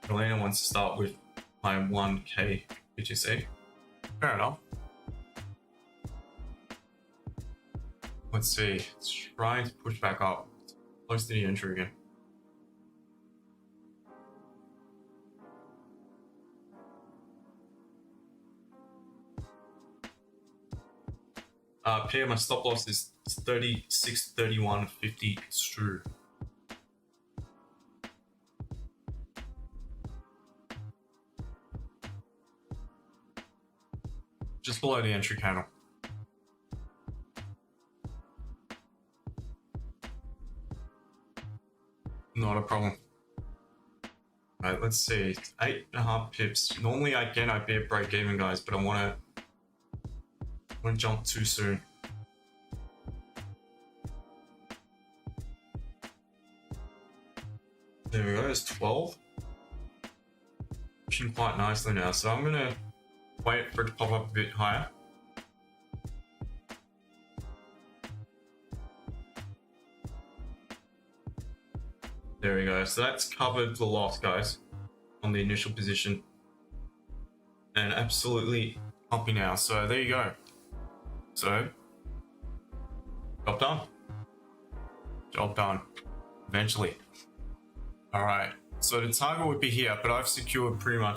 Elena wants to start with my 1K BTC. Fair enough. Let's see, it's trying to push back up, close to the entry again. Pair, my stop loss is 36.31.50 true. Just below the entry candle. Not a problem. Alright, let's see. 8.5 pips. Normally I'd be at break even, guys, but I want to jump too soon. There we go, it's 12. Pushing quite nicely now, so I'm gonna wait for it to pop up a bit higher. There we go, so that's covered the loss, guys, on the initial position. And absolutely pumping now, so there you go. So, job done. Job done. Eventually. Alright, so the target would be here, but I've secured the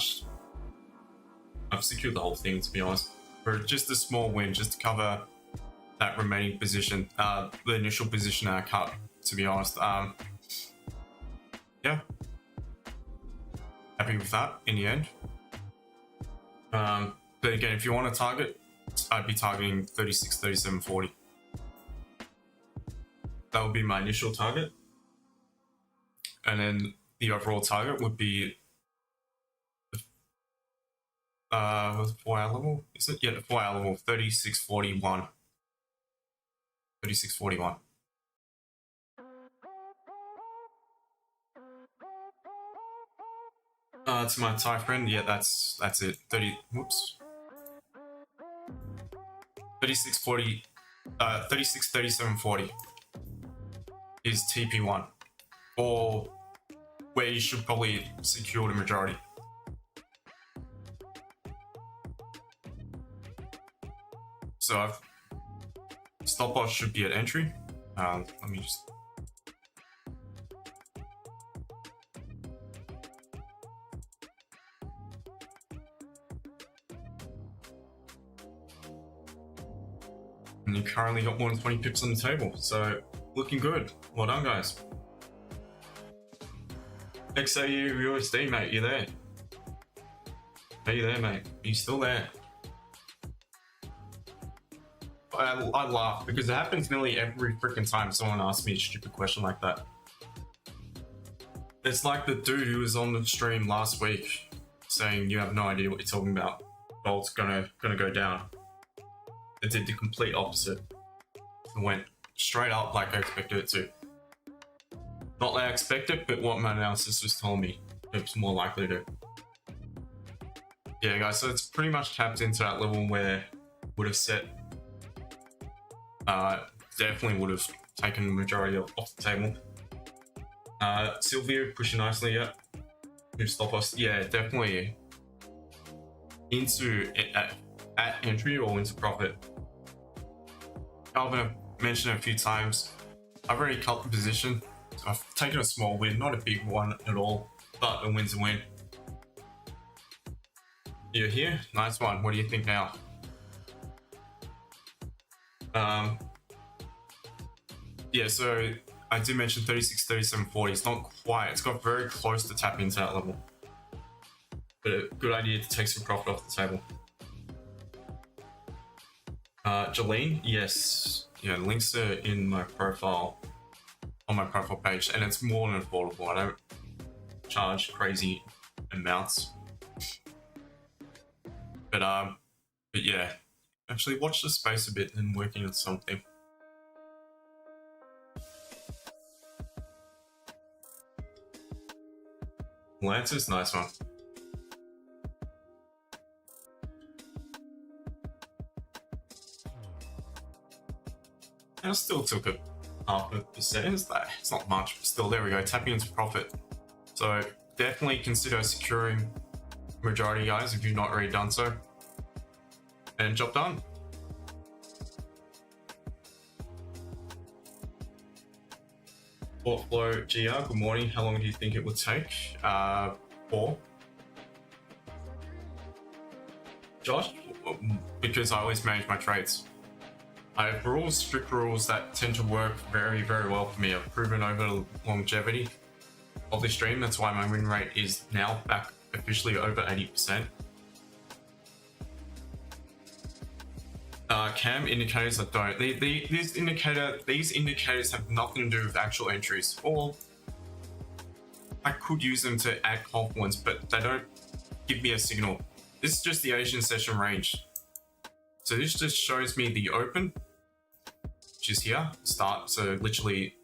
whole thing, to be honest. For just a small win, just to cover that remaining position, the initial position I cut, to be honest. Yeah. Happy with that in the end. But again, if you want to target, I'd be targeting 36, 37.40. That would be my initial target. And then the overall target would be the 4-hour level, is it? Yeah, the 4-hour level, 36.41. 36.41. To my Thai friend, yeah, that's it. 36.40, 36.37.40 is TP1, or where you should probably secure the majority. So I've stop loss should be at entry. Let me just. And you currently got more than 20 pips on the table, so looking good. Well done, guys. XAUUSD, mate, you there? Are you there, mate? Are you still there? I laugh because it happens nearly every freaking time someone asks me a stupid question like that. It's like the dude who was on the stream last week saying you have no idea what you're talking about. Gold's gonna go down. It did the complete opposite. It went straight up like I expected it to. Not like I expected, but what my analysis was telling me it was more likely to. Yeah, guys, so it's pretty much tapped into that level where would have set. Definitely would have taken the majority off the table. Sylvia pushing nicely, yeah. New stop loss, yeah, definitely into at entry or into profit. Calvin, I've mentioned it a few times. I've already cut the position. So I've taken a small win, not a big one at all, but a win's a win. You're here? Nice one. What do you think now? Yeah, so I did mention 36, 37, 40. It's not quite, it's got very close to tap into that level. but a good idea to take some profit off the table. Jolene, yes, yeah, links are in my profile, on my profile page, and it's more than affordable. I don't charge crazy amounts, but yeah, actually watch the space a bit and working on something. Lancer's nice one. I still took a 0.5%. It's not much, but still, there we go. Tapping into profit. So definitely consider securing majority, guys, if you've not already done so. And job done. Portflow GR, good morning. How long do you think it would take? 4. Josh, because I always manage my trades. I have rules, strict rules that tend to work very, very well for me. I've proven over the longevity of the stream. That's why my win rate is now back officially over 80%. Cam indicators I don't. These indicators have nothing to do with actual entries, or I could use them to add confluence, but they don't give me a signal. This is just the Asian session range. So this just shows me the open, which is here, start. So literally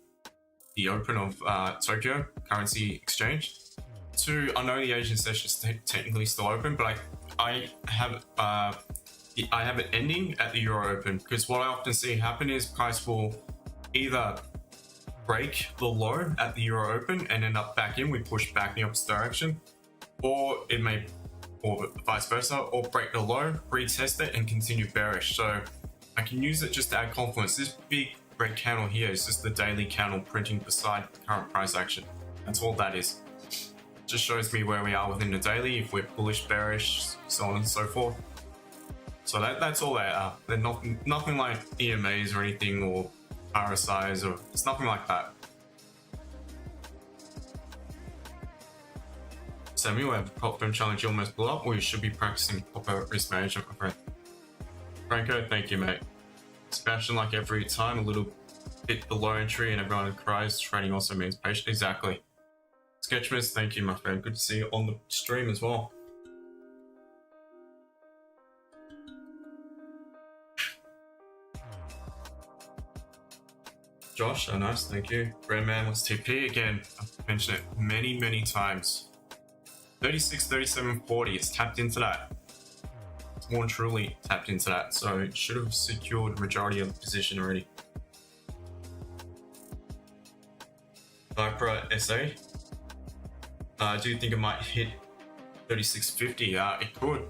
the open of Tokyo Currency Exchange. To, I know the Asian session is technically still open, but I have an ending at the Euro Open, because what I often see happen is price will either break the low at the Euro Open and end up back in, we push back in the opposite direction, or it may, or vice versa, or break the low, retest it and continue bearish. So I can use it just to add confluence. This big red candle here is just the daily candle printing beside the current price action. That's all that is. Just shows me where we are within the daily, if we're bullish, bearish, so on and so forth. So that's all they are. They're nothing like EMAs or anything, or RSIs, or it's nothing like that. Sammy, we have a prop firm challenge you almost blew up, or you should be practicing proper risk management, my friend. Franco, thank you, mate. Sebastian, like every time, a little bit below entry and everyone cries. Trading also means patient. Exactly. Sketchmas, thank you, my friend. Good to see you on the stream as well. Josh, oh nice, thank you. Grandman wants TP again. I've mentioned it many, many times. 36, 37, 40. It's tapped into that. It's more truly tapped into that. So it should have secured the majority of the position already. Viper SA. Do you think it might hit 36.50? It could.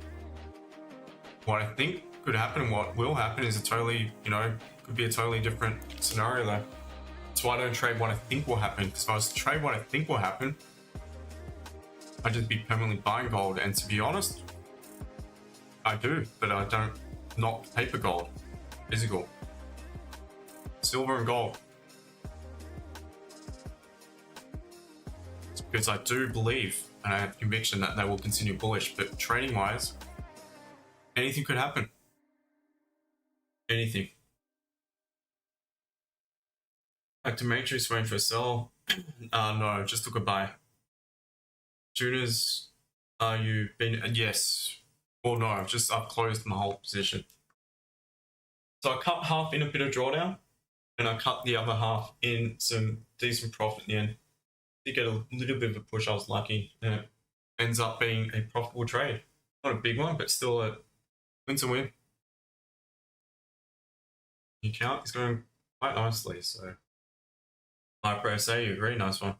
What I think could happen and what will happen is a totally, could be a totally different scenario though. That's why I don't trade what I think will happen, because if I was to trade what I think will happen, I'd just be permanently buying gold. And to be honest, I do, but I don't, not paper gold, physical. Silver and gold. It's because I do believe and I have conviction that they will continue bullish, but trading wise, anything could happen. Anything. Back to Matrix, waiting for a sell. No, just took a buy. Tuners, you been? Yes. Or no, I've closed my whole position. So I cut half in a bit of drawdown, and I cut the other half in some decent profit in the end. Did get a little bit of a push, I was lucky, and it ends up being a profitable trade. Not a big one, but still a win to win. The account is going quite nicely, so Hyper SA, you agree? Nice one.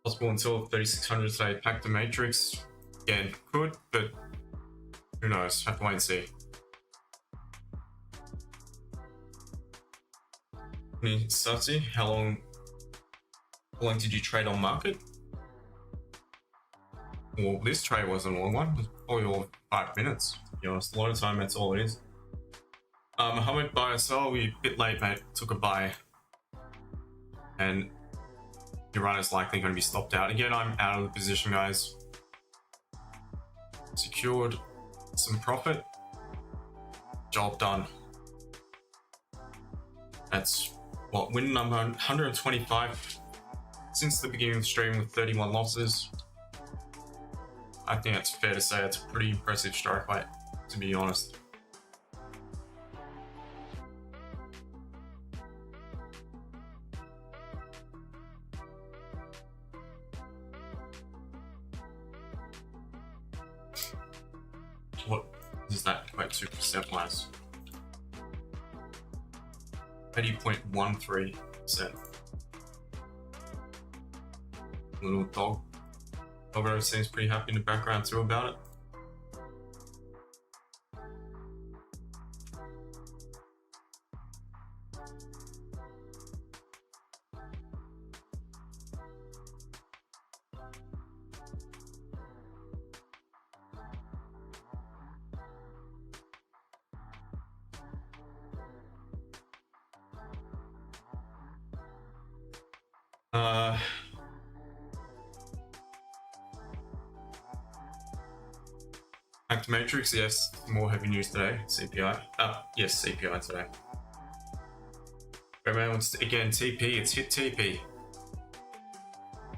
Possible until 3600 today. Pack the Matrix. Again, could, but who knows? Have to wait and see. Satsi, how long did you trade on market? Well, this trade wasn't a long one. It was probably all 5 minutes, to be honest. A lot of time, that's all it is. Mohammed, buy or sell? We a bit late, mate. Took a buy. And your runner's likely going to be stopped out. Again, I'm out of the position, guys. Secured some profit. Job done. That's what, win number 125 since the beginning of the stream with 31 losses. I think it's fair to say it's a pretty impressive strike rate, to be honest. What does that equate to percent wise? 80.13%. Little doggo seems pretty happy in the background too about it. Back to Matrix, yes, more heavy news today. CPI. Yes, CPI today. Redman wants to, again, TP, it's hit TP.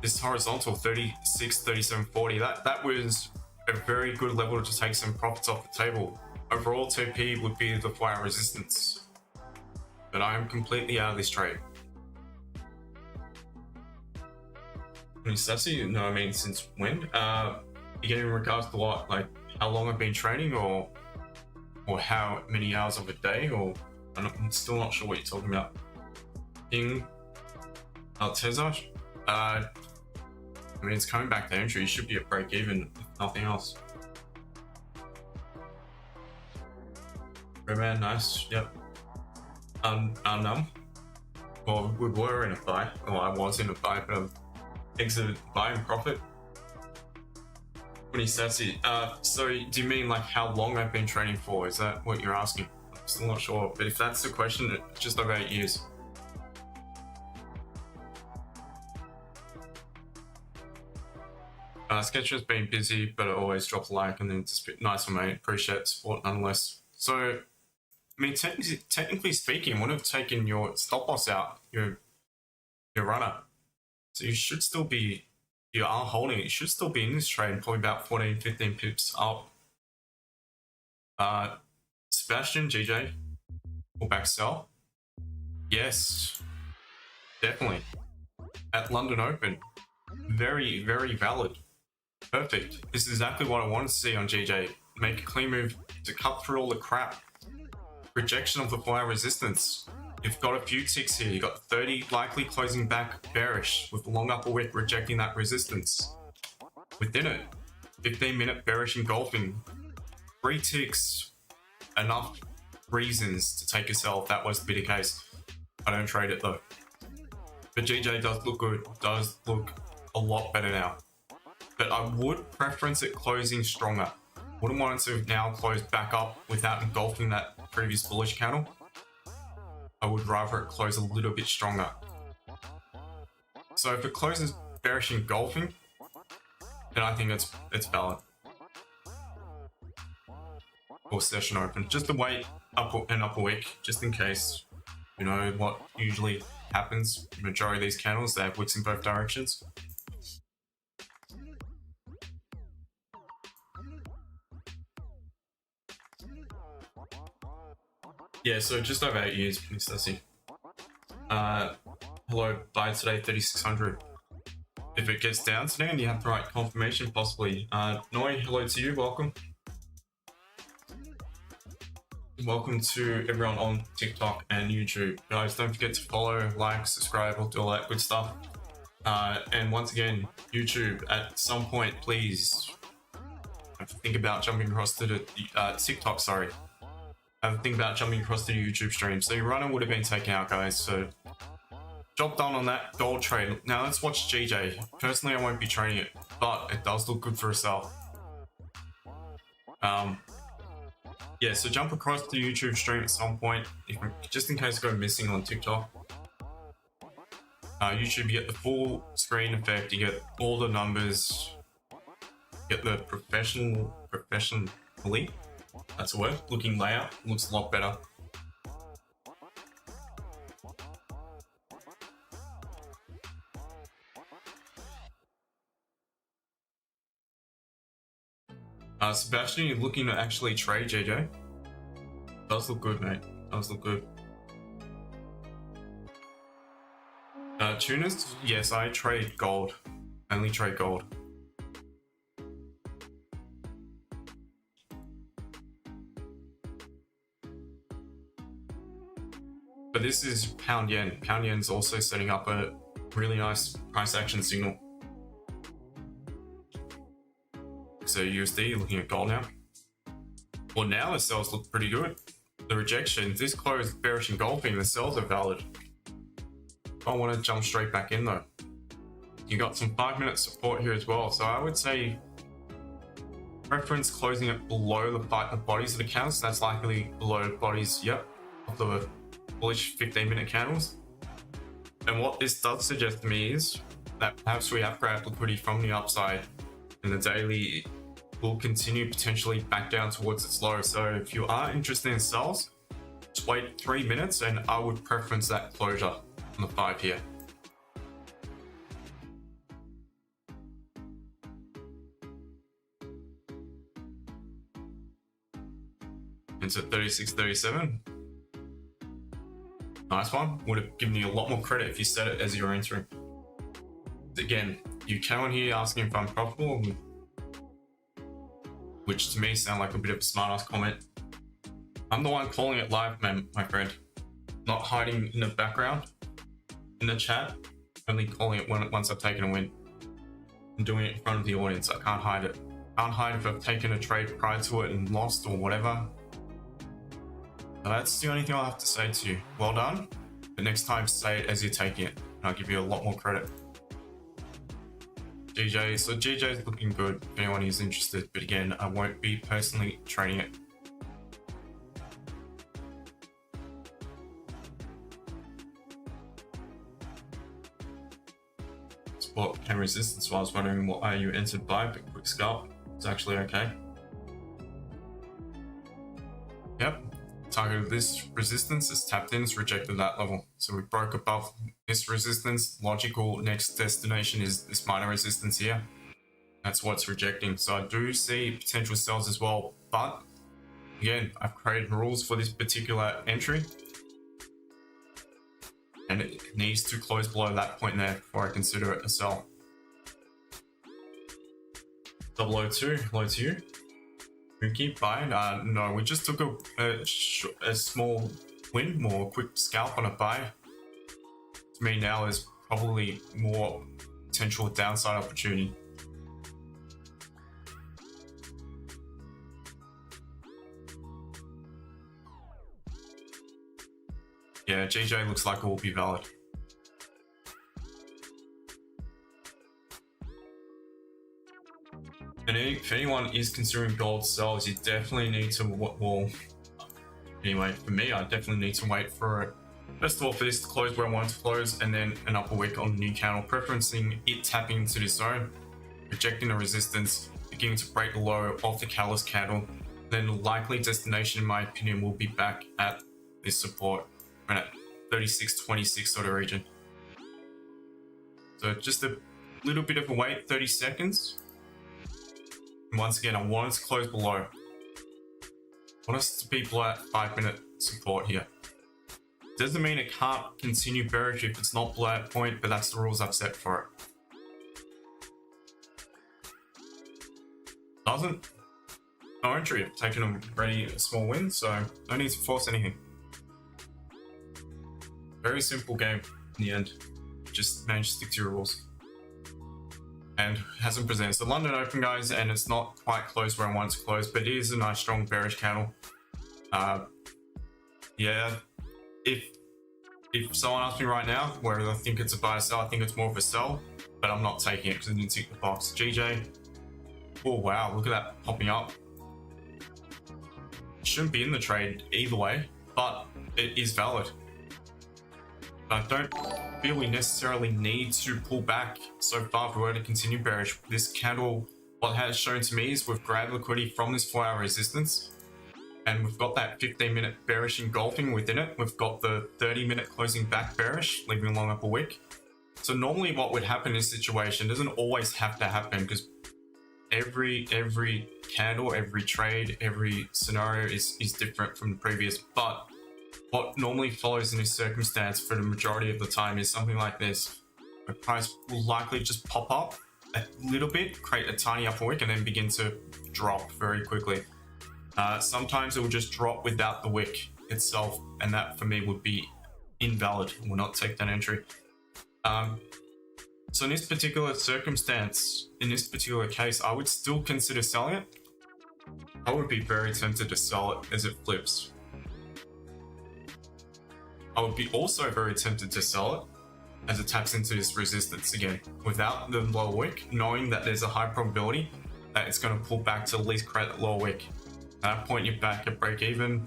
This horizontal 36, 37, 40. That was a very good level to take some profits off the table. Overall, TP would be the fire resistance. But I am completely out of this trade. Sassy? No, I mean, since when? Again, in regards to what? Like, how long I've been training, or how many hours of a day, or I'm still not sure what you're talking about. King Alteza? I mean, it's coming back to entry. You should be at break even, if nothing else. Redman, nice. Yep. Well, we were in a buy. Well, I was in a buy, but I've exited buy and profit. Pretty sassy. So do you mean like how long I've been training for? Is that what you're asking? I'm still not sure, but if that's the question, it's just over 8 years. Sketcher's been busy, but it always drops a like, and then it's a bit nice, mate. Appreciate the support nonetheless. So, I mean, technically speaking, I would have taken your stop loss out, your runner. So you should still be, you are holding it. You should still be in this trade, probably about 14, 15 pips up. Sebastian, GJ, or back sell? Yes, definitely. At London Open, very, very valid. Perfect. This is exactly what I wanted to see on GJ. Make a clean move to cut through all the crap. Rejection of the fire resistance. You've got a few ticks here. You've got 30 likely closing back bearish with long upper wick rejecting that resistance. Within it, 15-minute bearish engulfing. 3 ticks. Enough reasons to take a sell if that was to be the case. I don't trade it though. But GJ does look good. Does look a lot better now. But I would preference it closing stronger. Wouldn't want it to now close back up without engulfing that previous bullish candle. I would rather it close a little bit stronger. So if it closes bearish engulfing, then I think it's valid. Or session open. Just to wait an upper wick, just in case. You know what usually happens. The majority of these candles, they have wicks in both directions. Yeah, so just over 8 years, pretty sassy. Hello, buy today 3600. If it gets down today and you have the right confirmation, possibly. Noi, hello to you, welcome. Welcome to everyone on TikTok and YouTube. Guys, don't forget to follow, like, subscribe, do all that good stuff. And once again, YouTube, at some point, please have to think about jumping across to the TikTok, sorry. Have to think about jumping across to the YouTube stream. So your runner would have been taken out, guys. So job done on that gold trade. Now let's watch GJ. Personally, I won't be trading it, but it does look good for a sell. Yeah, so jump across to the YouTube stream at some point, just in case I go missing on TikTok. YouTube, you get the full screen effect, you get all the numbers, get the professionally, that's a word, looking layout, looks a lot better. Sebastian, you're looking to actually trade, JJ? Does look good, mate. Does look good. Tuners? Yes, I trade gold. I only trade gold. But this is pound yen. Pound yen's also setting up a really nice price action signal. So USD, you're looking at gold now. Well, now the sells look pretty good. The rejection, this closed bearish engulfing, the sells are valid. I want to jump straight back in though. You got some 5-minute support here as well. So I would say preference closing it below the bodies of the candles. That's likely below the bodies, yep, of the bullish 15-minute candles. And what this does suggest to me is that perhaps we have grabbed liquidity from the upside and the daily will continue potentially back down towards its low. So if you are interested in sells, just wait 3 minutes and I would preference that closure on the 5 here. Into 36.37. Nice one. Would have given you a lot more credit if you set it as you're entering. Again, you came on here asking if I'm profitable, which to me sound like a bit of a smart ass comment. I'm the one calling it live, man, my friend. Not hiding in the background in the chat, only calling it once I've taken a win. I'm doing it in front of the audience. I can't hide it. Can't hide if I've taken a trade prior to it and lost or whatever. So that's the only thing I'll have to say to you. Well done. But next time, say it as you're taking it, and I'll give you a lot more credit. GJ, so GJ's looking good if anyone is interested, but again, I won't be personally trading it. Support and resistance, so I was wondering what are you entered by, but quick scalp is actually okay. Yep, target of this resistance is tapped in, it's rejected that level. So we broke above this resistance. Logical next destination is this minor resistance here. That's what's rejecting. So I do see potential sells as well, but again, I've created rules for this particular entry and it needs to close below that point there before I consider it a sell. 002, low to you. We keep buying. No, we just took a small win, more quick scalp on a buy. To me now is probably more potential downside opportunity. Yeah, GJ looks like it will be valid. And if anyone is considering gold sells, you definitely need to, well, anyway, for me, I definitely need to wait for it. First of all, for this to close where I want it to close, and then an upper wick on the new candle, preferencing it tapping into this zone, rejecting the resistance, beginning to break the low of the catalyst candle, then the likely destination, in my opinion, will be back at this support, right at 36.26 sort of region. So just a little bit of a wait, 30 seconds. And once again, I want it to close below. I want us to be below at 5-minute support here. Doesn't mean it can't continue bearish if it's not below that point, but that's the rules I've set for it. Doesn't? No entry. I've taken a small win, so no need to force anything. Very simple game in the end. Just manage to stick to your rules. And hasn't presented. So London open, guys, and it's not quite close where I want it to close, but it is a nice strong bearish candle. Yeah, if someone asks me right now whether I think it's a buy or sell, I think it's more of a sell, but I'm not taking it because it didn't tick the box. GJ, oh wow, look at that popping up. Shouldn't be in the trade either way, but it is valid. I don't feel we necessarily need to pull back so far if we were to continue bearish. This candle, what has shown to me is we've grabbed liquidity from this 4-hour resistance, and we've got that 15-minute bearish engulfing within it. We've got the 30-minute closing back bearish, leaving a long upper wick. So normally what would happen in this situation doesn't always have to happen, because every candle, every trade, every scenario is different from the previous. But what normally follows in this circumstance for the majority of the time is something like this. The price will likely just pop up a little bit, create a tiny upper wick, and then begin to drop very quickly. Sometimes it will just drop without the wick itself, and that for me would be invalid. Will not take that entry. So in this particular circumstance, in this particular case, I would still consider selling it. I would be very tempted to sell it as it flips. I would be also very tempted to sell it as it taps into this resistance again, without the lower wick, knowing that there's a high probability that it's going to pull back to at least create that lower wick. At that point, you're back at break even.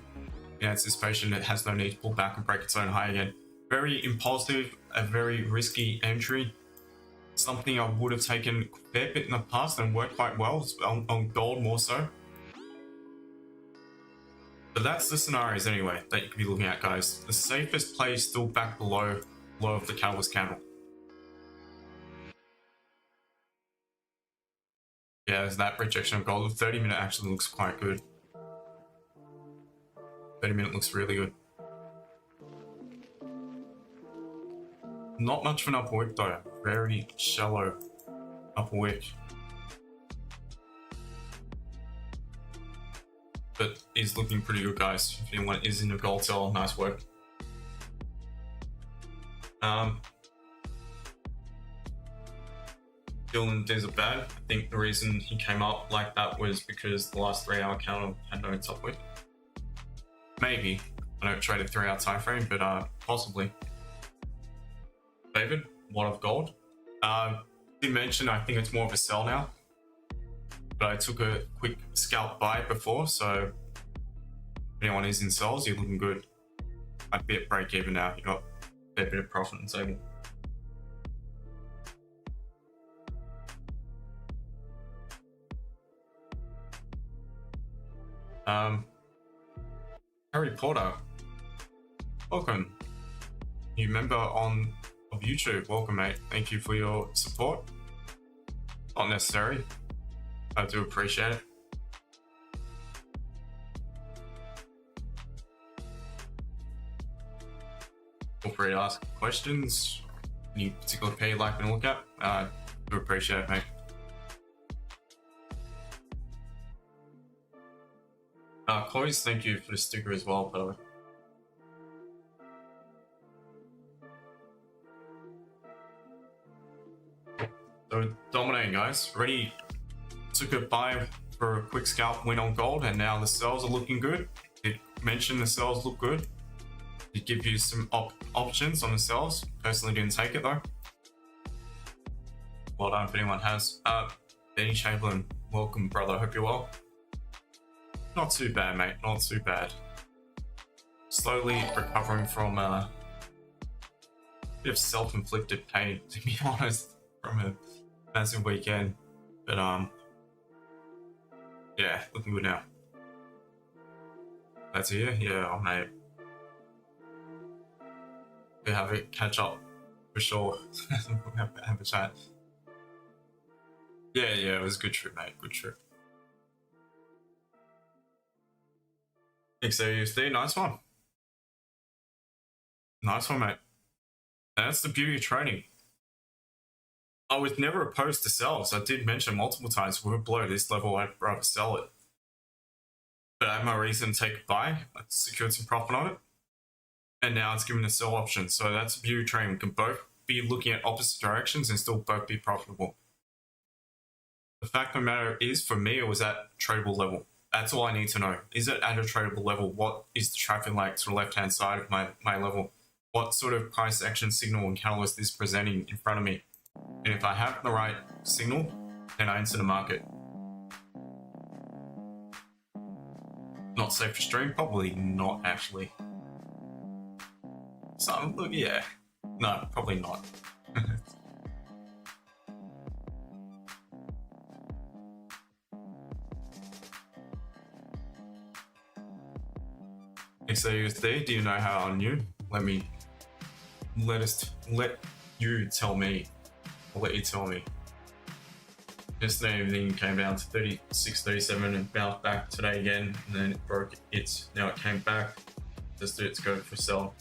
In anticipation, it has no need to pull back and break its own high again. Very impulsive, a very risky entry. Something I would have taken a fair bit in the past and worked quite well on gold more so. But that's the scenarios anyway that you could be looking at, guys. The safest play is still back below low of the catalyst candle. Yeah, there's that rejection of gold. The 30-minute actually looks quite good. 30-minute looks really good. Not much of an upper wick though. Very shallow upper wick. But is looking pretty good, guys. If anyone is in a gold sell, nice work. Dylan Desert Bad. I think the reason he came up like that was because the last 3-hour candle had no top wick. Maybe. I don't trade a 3-hour time frame, but possibly. David, what of gold? Did mention I think it's more of a sell now, but I took a quick scalp buy before, so if anyone is in sells, you're looking good. I'd be at break even now. You got a fair bit of profit on the table. Harry Potter, welcome. New member of YouTube, welcome mate. Thank you for your support. Not necessary. I do appreciate it. Feel free to ask questions. Any particular pair you'd like me to look at? I do appreciate it, mate. Chloe's, thank you for the sticker as well, by the way. So dominating, guys. Ready. Took a buy for a quick scalp win on gold, and now the sells are looking good. It mentioned the sells look good. It give you some options on the sells. Personally didn't take it though. Well done if anyone has. Benny Chamberlain, welcome brother, hope you're well. Not too bad, mate, not too bad. Slowly recovering from a bit of self-inflicted pain, to be honest, from a massive weekend. But yeah, looking good now. That's here? Yeah, oh, mate. We have it catch up for sure. have a chat. Yeah, it was a good trip, mate. Good trip. XAUUSD, nice one. Nice one, mate. And that's the beauty of trading. I was never opposed to sells. I did mention multiple times, if we were below this level, I'd rather sell it. But I had my reason to take a buy. I secured some profit on it. And now it's given a sell option. So that's the beauty of trading. We can both be looking at opposite directions and still both be profitable. The fact of the matter is, for me, it was at tradable level. That's all I need to know. Is it at a tradable level? What is the traffic like to the left-hand side of my level? What sort of price action signal and catalyst is presenting in front of me? And if I have the right signal, then I enter the market. Not safe for stream? Probably not, actually. So, look, yeah. No, probably not. XAUUSD, do you know how I knew? Let you tell me. I'll let you tell me. Yesterday everything came down to 36, 37 and bounced back today again, and then it broke it. Now it came back. Just do its go for sell.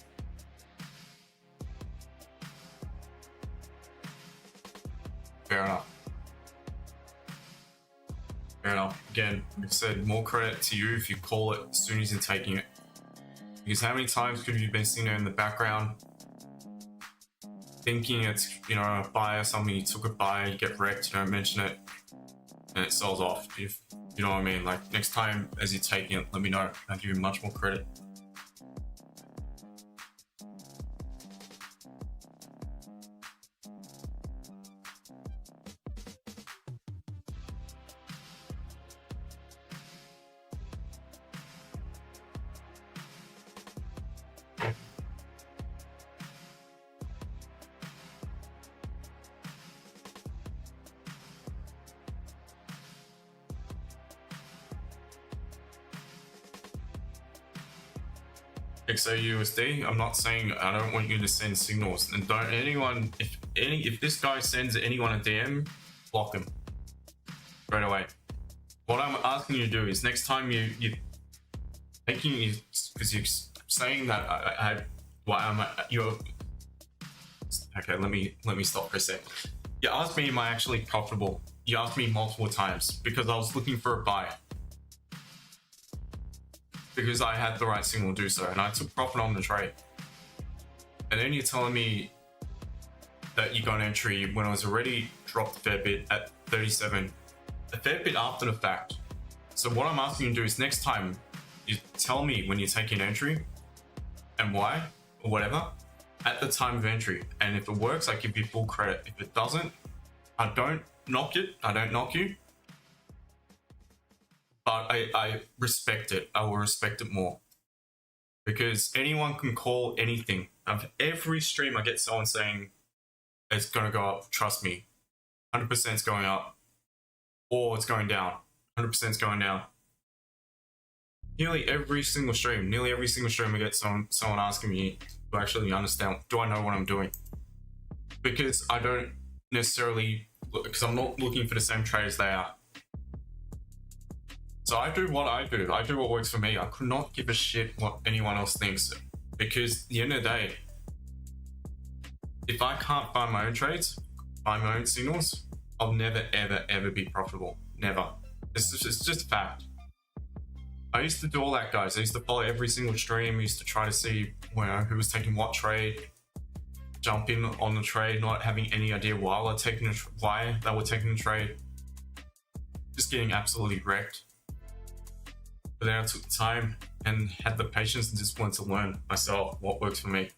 Fair enough. Fair enough. Again, we've said more credit to you if you call it as soon as you're taking it. Because how many times could you been sitting there in the background thinking it's, you know, a buy or something, you took a buy, you get wrecked, you don't mention it, and it sells off. If you know what I mean? Like, next time as you're taking it, let me know. I'll give you much more credit. XAUUSD, I'm not saying I don't want you to send signals, and don't anyone, if this guy sends anyone a DM, block him straight away. What I'm asking you to do is next time you're taking, because you're saying that you're okay. Let me stop for a sec. You asked me, am I actually profitable? You asked me multiple times because I was looking for a buy. Because I had the right signal to do so, and I took profit on the trade. And then you're telling me that you got an entry when I was already dropped a fair bit at 37, a fair bit after the fact. So what I'm asking you to do is next time you tell me when you're taking an entry and why or whatever at the time of entry. And if it works, I give you full credit. If it doesn't, I don't knock it. I don't knock you. But I respect it. I will respect it more. Because anyone can call anything. Every stream I get someone saying it's going to go up. Trust me. 100% is going up. Or it's going down. 100% is going down. Nearly every single stream I get someone asking me to actually understand, do I know what I'm doing? Because I don't necessarily, because I'm not looking for the same trade as they are. So I do what I do. I do what works for me. I could not give a shit what anyone else thinks. Because at the end of the day, if I can't find my own trades, find my own signals, I'll never, ever, ever be profitable. Never. It's just a fact. I used to do all that, guys. I used to follow every single stream. I used to try to see who was taking what trade, jump in on the trade, not having any idea why they were taking the trade. Just getting absolutely wrecked. But then I took the time and had the patience and just wanted to learn myself what works for me.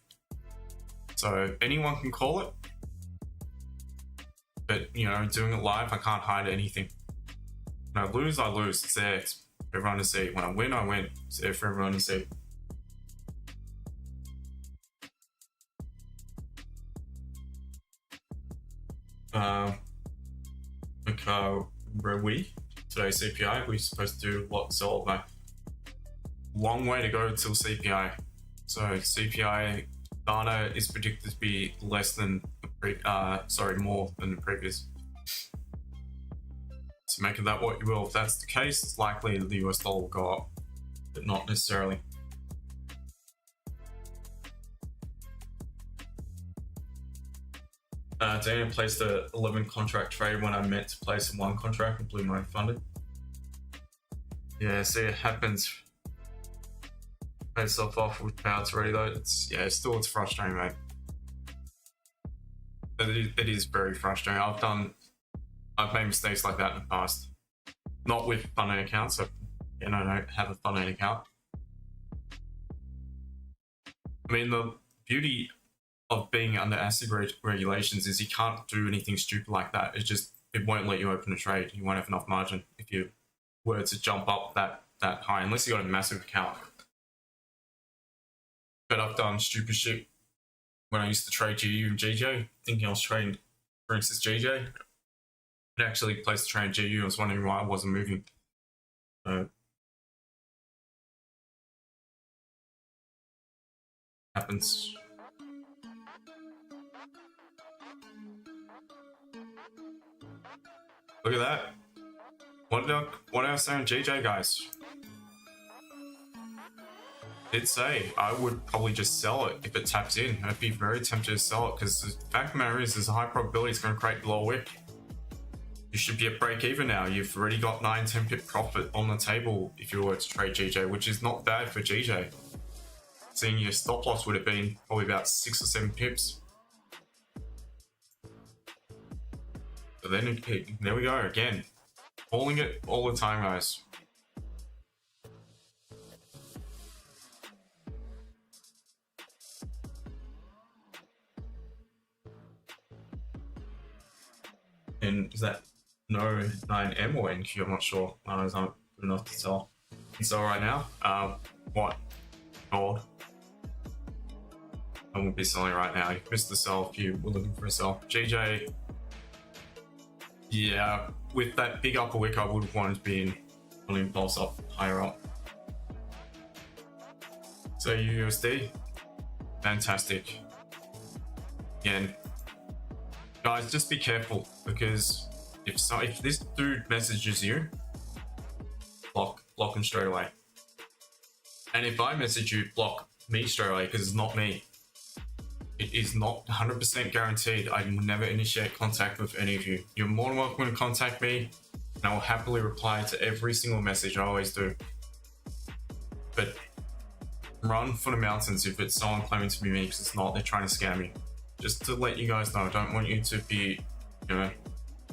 So anyone can call it, but you know, doing it live, I can't hide anything. When I lose, I lose. It's there for everyone to see. When I win, I win. It's there for everyone to see. Today's CPI, we're supposed to do what? Sell back. Long way to go till CPI. So CPI data is predicted to be more than the previous. So make of that what you will. If that's the case, it's likely the US dollar will go up, but not necessarily. Daniel placed a 11 contract trade when I meant to place a 1 contract and blew my funded. Yeah, see, it happens. Paid itself off with payouts already though. It's frustrating, mate. It is very frustrating. I've made mistakes like that in the past. Not with funding accounts, so I don't have a funding account. I mean, the beauty of being under ASIC regulations is you can't do anything stupid like that. It won't let you open a trade. You won't have enough margin if you were to jump up that high, unless you got a massive account. But I've done stupid shit when I used to trade GU and GJ, thinking I was trading, for instance, GJ. It actually placed the trade GU. I was wondering why I wasn't moving. Happens. Look at that. What did I say on GJ, guys? Did say I would probably just sell it if it taps in. I'd be very tempted to sell it because the fact of the matter is there's a high probability it's going to create below wick. You should be at break even now. You've already got 9-10 pip profit on the table if you were to trade GJ, which is not bad for GJ. Seeing your stop loss would have been probably about 6 or 7 pips. But then there we go again. Calling it all the time, guys. And is that no 9M or NQ? I'm not sure. It's not good enough to tell. And so right now, what? Gold. I won't be selling right now. You missed the sell if you were looking for a sell. GJ, yeah, with that big upper wick, I would have wanted to be in pulling pulse up higher up. So USD, fantastic. Again, guys, just be careful because if this dude messages you, block him straight away. And if I message you, block me straight away because it's not me. It is not 100% guaranteed. I will never initiate contact with any of you. You're more than welcome to contact me, and I will happily reply to every single message. I always do. But run for the mountains if it's someone claiming to be me, because it's not. They're trying to scam you. Just to let you guys know, I don't want you to be,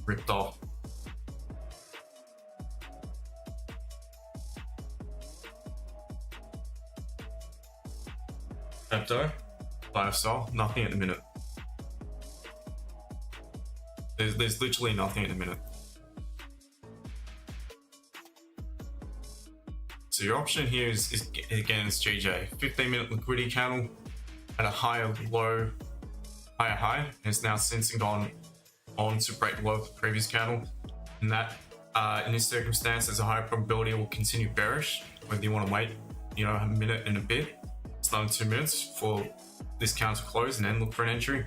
ripped off. Crypto. Buy or sell, nothing at the minute. There's literally nothing at the minute. So your option here is again, it's GJ. 15-minute liquidity candle at a higher low, higher high, and it's now since gone on to break the low of the previous candle. And that, in this circumstance, there's a high probability it will continue bearish, whether you want to wait, a minute and a bit. It's another 2 minutes for this count to close and then look for an entry.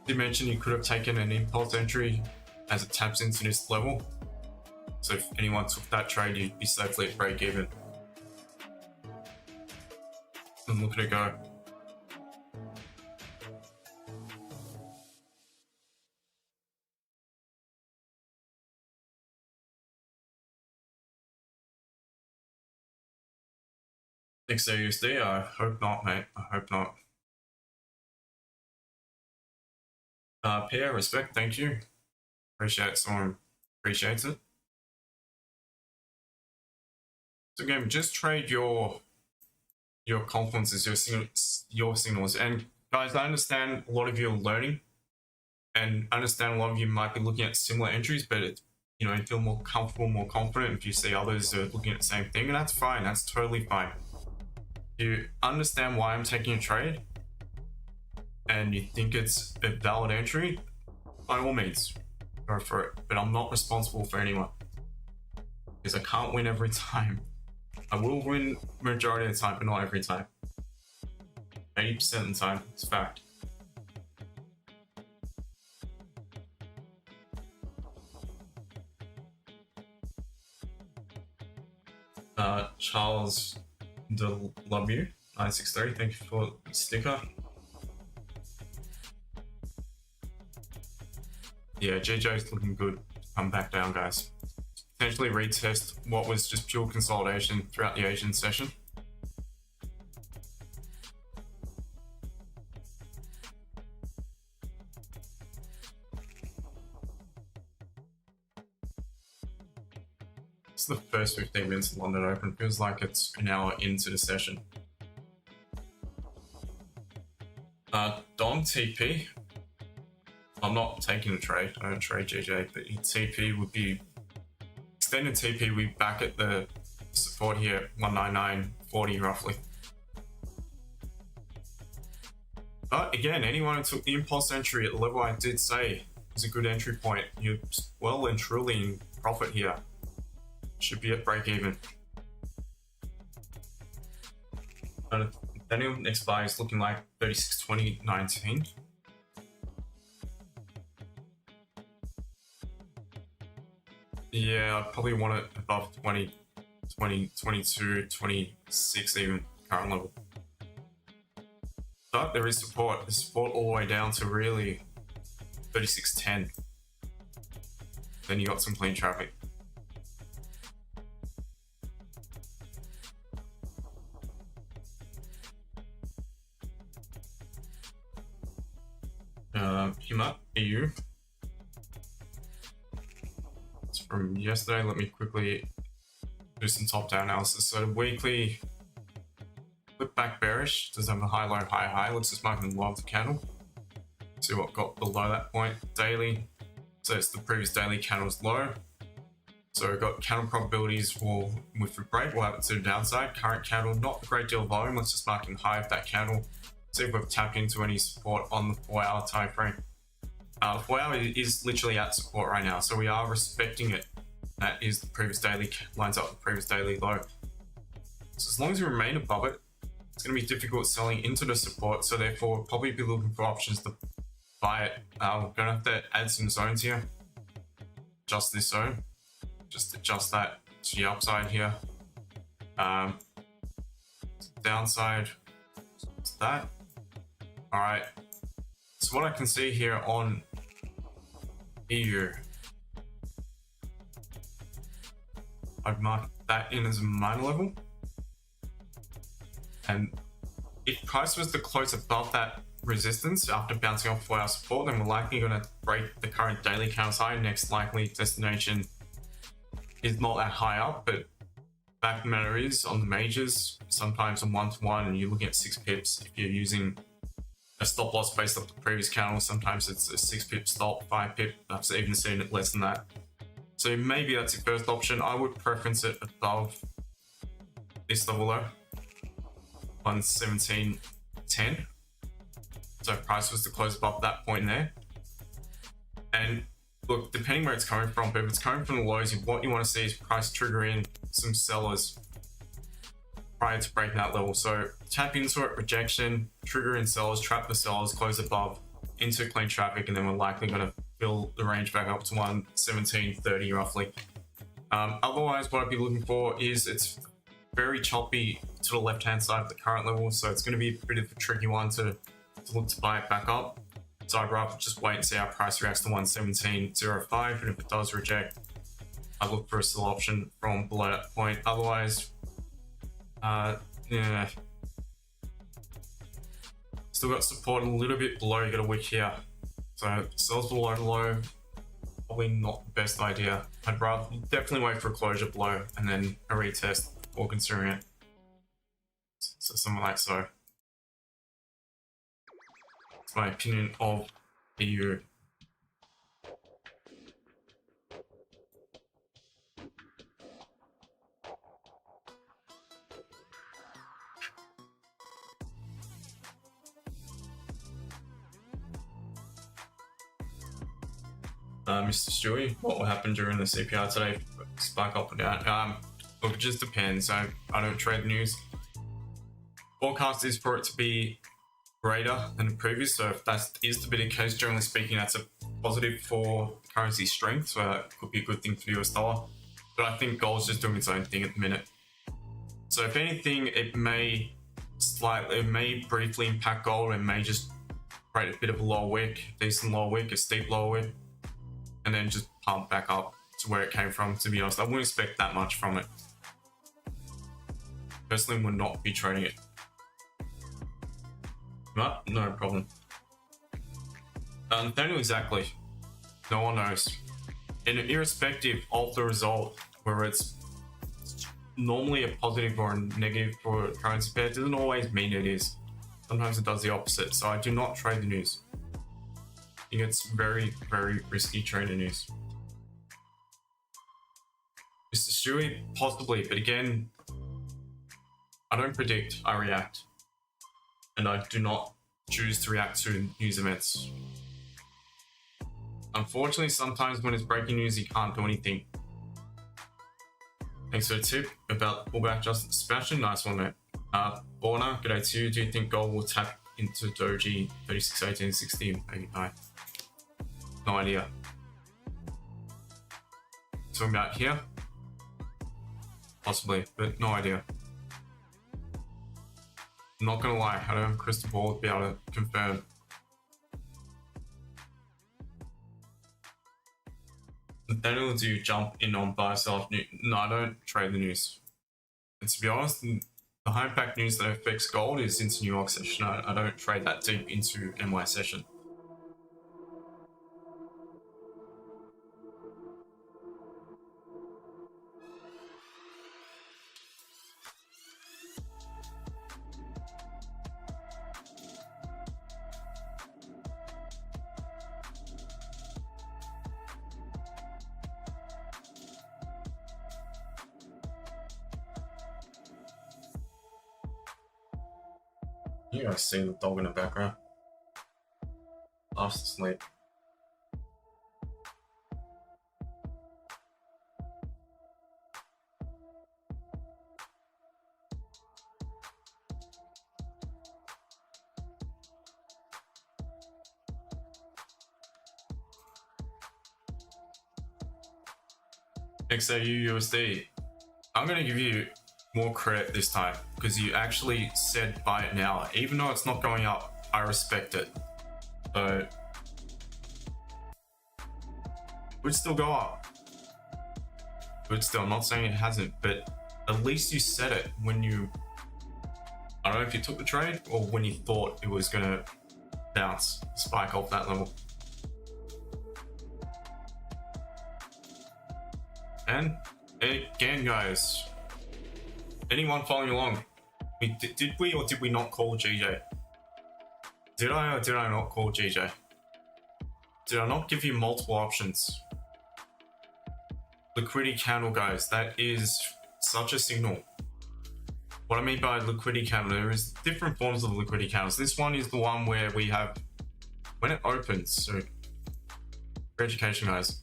Did mention you could have taken an impulse entry as it taps into this level. So if anyone took that trade, you'd be safely at break even. And look at it go. XAUUSD, I hope not, mate. I hope not. Pierre, respect, thank you. Appreciate someone appreciates it. So again, just trade your confidences, your signals. And guys, I understand a lot of you are learning, and understand a lot of you might be looking at similar entries, but it's, you feel more comfortable, more confident if you see others are looking at the same thing, and that's fine. That's totally fine. You understand why I'm taking a trade and you think it's a valid entry, by all means, go for it. But I'm not responsible for anyone because I can't win every time. I will win majority of the time, but not every time. 80% of the time, it's a fact. Charles love you 963, thank you for the sticker. Yeah, GJ's looking good. Come back down, guys. Potentially retest what was just pure consolidation throughout the Asian session. It's the first 15 minutes of London Open. Feels like it's an hour into the session. Dom TP. I'm not taking a trade. I don't trade GJ, but TP would be extended TP. We back at the support here, 199.40 roughly. But again, anyone who took the impulse entry at the level I did say is a good entry point. You're well and truly in profit here. Should be at break even. Daniel, next buy is looking like 36.20.19. Yeah, I'd probably want it above 20, 22, 26 even, current level. But there is support. There's support all the way down to really 36.10. Then you got some clean traffic. Hima, EU. It's from yesterday. Let me quickly do some top-down analysis. So weekly, flip back bearish. Does have a high, low, high, high. Let's just mark the low of the candle. See what got below that point. Daily. So it's the previous daily candle's low. So we've got candle probabilities for with the break. We'll have it to the downside. Current candle, not a great deal of volume. Let's just mark in high of that candle. See if we've tapped into any support on the 4-hour time frame. The 4-hour is literally at support right now, so we are respecting it. That is the previous daily, lines up the previous daily low. So as long as we remain above it, it's going to be difficult selling into the support, so therefore we'll probably be looking for options to buy it. We're going to have to add some zones here. Adjust this zone. Just adjust that to the upside here. Downside, it's that. Alright, so what I can see here on EU, I'd mark that in as a minor level. And if price was to close above that resistance after bouncing off 4-hour support, then we're likely going to break the current daily candle high. Next likely destination is not that high up, but fact of the matter is on the majors, sometimes on 1-to-1 and you're looking at 6 pips if you're using a stop loss based off the previous candle. Sometimes it's a 6 pip stop, 5 pip. I've even seen it less than that. So maybe that's your first option. I would preference it above this level though, 117.10. So if price was to close above that point there. And look, depending where it's coming from, but if it's coming from the lows, what you want to see is price trigger in some sellers prior to breaking that level. So tap into it, rejection, trigger in sellers, trap the sellers, close above into clean traffic, and then we're likely going to fill the range back up to 117.30 roughly. Otherwise, what I'd be looking for is it's very choppy to the left-hand side of the current level, so it's going to be a bit of a tricky one to look to buy it back up. So I'd rather just wait and see how price reacts to 117.05, and if it does reject, I look for a sell option from below that point. Otherwise, yeah, still got support a little bit below. You got a wick here, so sells below the low, probably not the best idea. I'd rather definitely wait for a closure below and then a retest or considering it. So something like so. That's my opinion of EU. Mr. Stewie, what will happen during the CPR today? Spike up or down? Look, it just depends. I don't trade the news. Forecast is for it to be greater than the previous, so if that is to be the case, generally speaking, that's a positive for currency strength, so that could be a good thing for the US dollar. But I think gold's just doing its own thing at the minute. So if anything, it may briefly impact gold and may just create a bit of a low wick, decent low wick, a steep low wick, and then just pump back up to where it came from. To be honest, I wouldn't expect that much from it. Personally, would not be trading it. But no problem. Don't know exactly. No one knows. And irrespective of the result, whether it's normally a positive or a negative for a currency pair, it doesn't always mean it is. Sometimes it does the opposite. So I do not trade the news. I think it's very, very risky trading news. Mr. Stewie, possibly, but again, I don't predict, I react. And I do not choose to react to news events. Unfortunately, sometimes when it's breaking news, you can't do anything. Thanks for the tip about pullback Justin Sebastian. Nice one, mate. Borna, good day to you. Do you think gold will tap into Doji 36.18.60? Maybe no. No idea. Talking about here? Possibly, but no idea. I'm not gonna lie, I don't have a crystal ball to be able to confirm. Daniel, do you jump in on buy sell news? No, I don't trade the news. And to be honest, the high impact news that affects gold is into New York session. I don't trade that deep into NY session. You guys see the dog in the background? Fast asleep. XAUUSD. I'm going to give you more credit this time because you actually said buy it now. Even though it's not going up, I respect it. So it would still go up. It would still, I'm not saying it hasn't, but at least you said it when you, I don't know if you took the trade or when you thought it was going to bounce, spike off that level. And again, guys, anyone following along, did we or did we not call GJ? Did I or did I not call GJ? Did I not give you multiple options? Liquidity candle, guys, that is such a signal. What I mean by liquidity candle, there is different forms of liquidity candles. This one is the one where we have, when it opens, so for education, guys,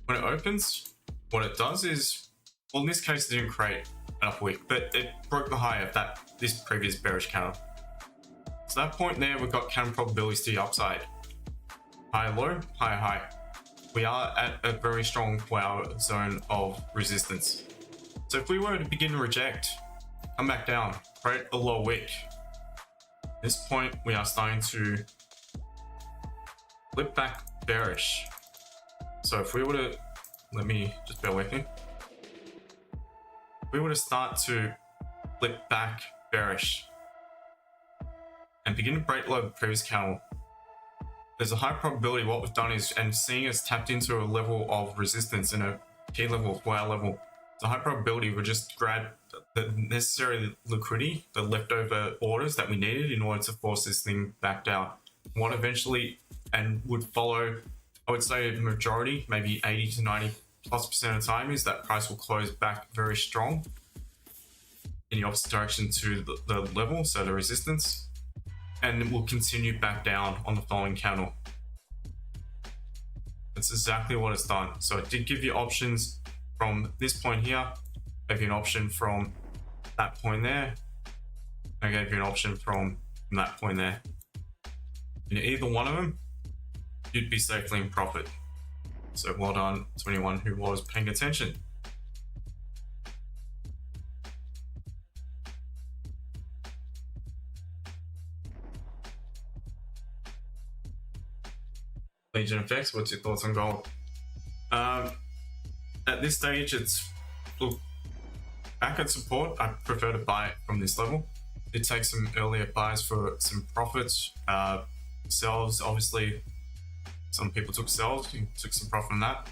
when it opens, what it does is, well, in this case, it didn't create an upper wick, but it broke the high of this previous bearish candle. So that point there, we've got candle probabilities to the upside. High, low, high, high. We are at a very strong zone of resistance. So if we were to begin to reject, come back down, create a low wick. At this point, we are starting to flip back bearish. So if we were to, let me just bear with me. If we were to start to flip back bearish and begin to break below the previous candle, there's a high probability what we've done is, and seeing us tapped into a level of resistance in a key level, wow level, it's a high probability we'll just grab the necessary liquidity, the leftover orders that we needed in order to force this thing back down. What eventually, and would follow, I would say the majority, maybe 80 to 90+% of the time, is that price will close back very strong in the opposite direction to the level, so the resistance, and it will continue back down on the following candle. That's exactly what it's done. So it did give you options from this point here, gave you an option from that point there, I gave you an option from that point there. In either one of them, you'd be safely in profit. So well done to anyone who was paying attention. Legion effects, what's your thoughts on gold? At this stage, it's, look, back at support, I prefer to buy it from this level. It takes some earlier buys for some profits. Sells, obviously, some people took sells, you took some profit from that.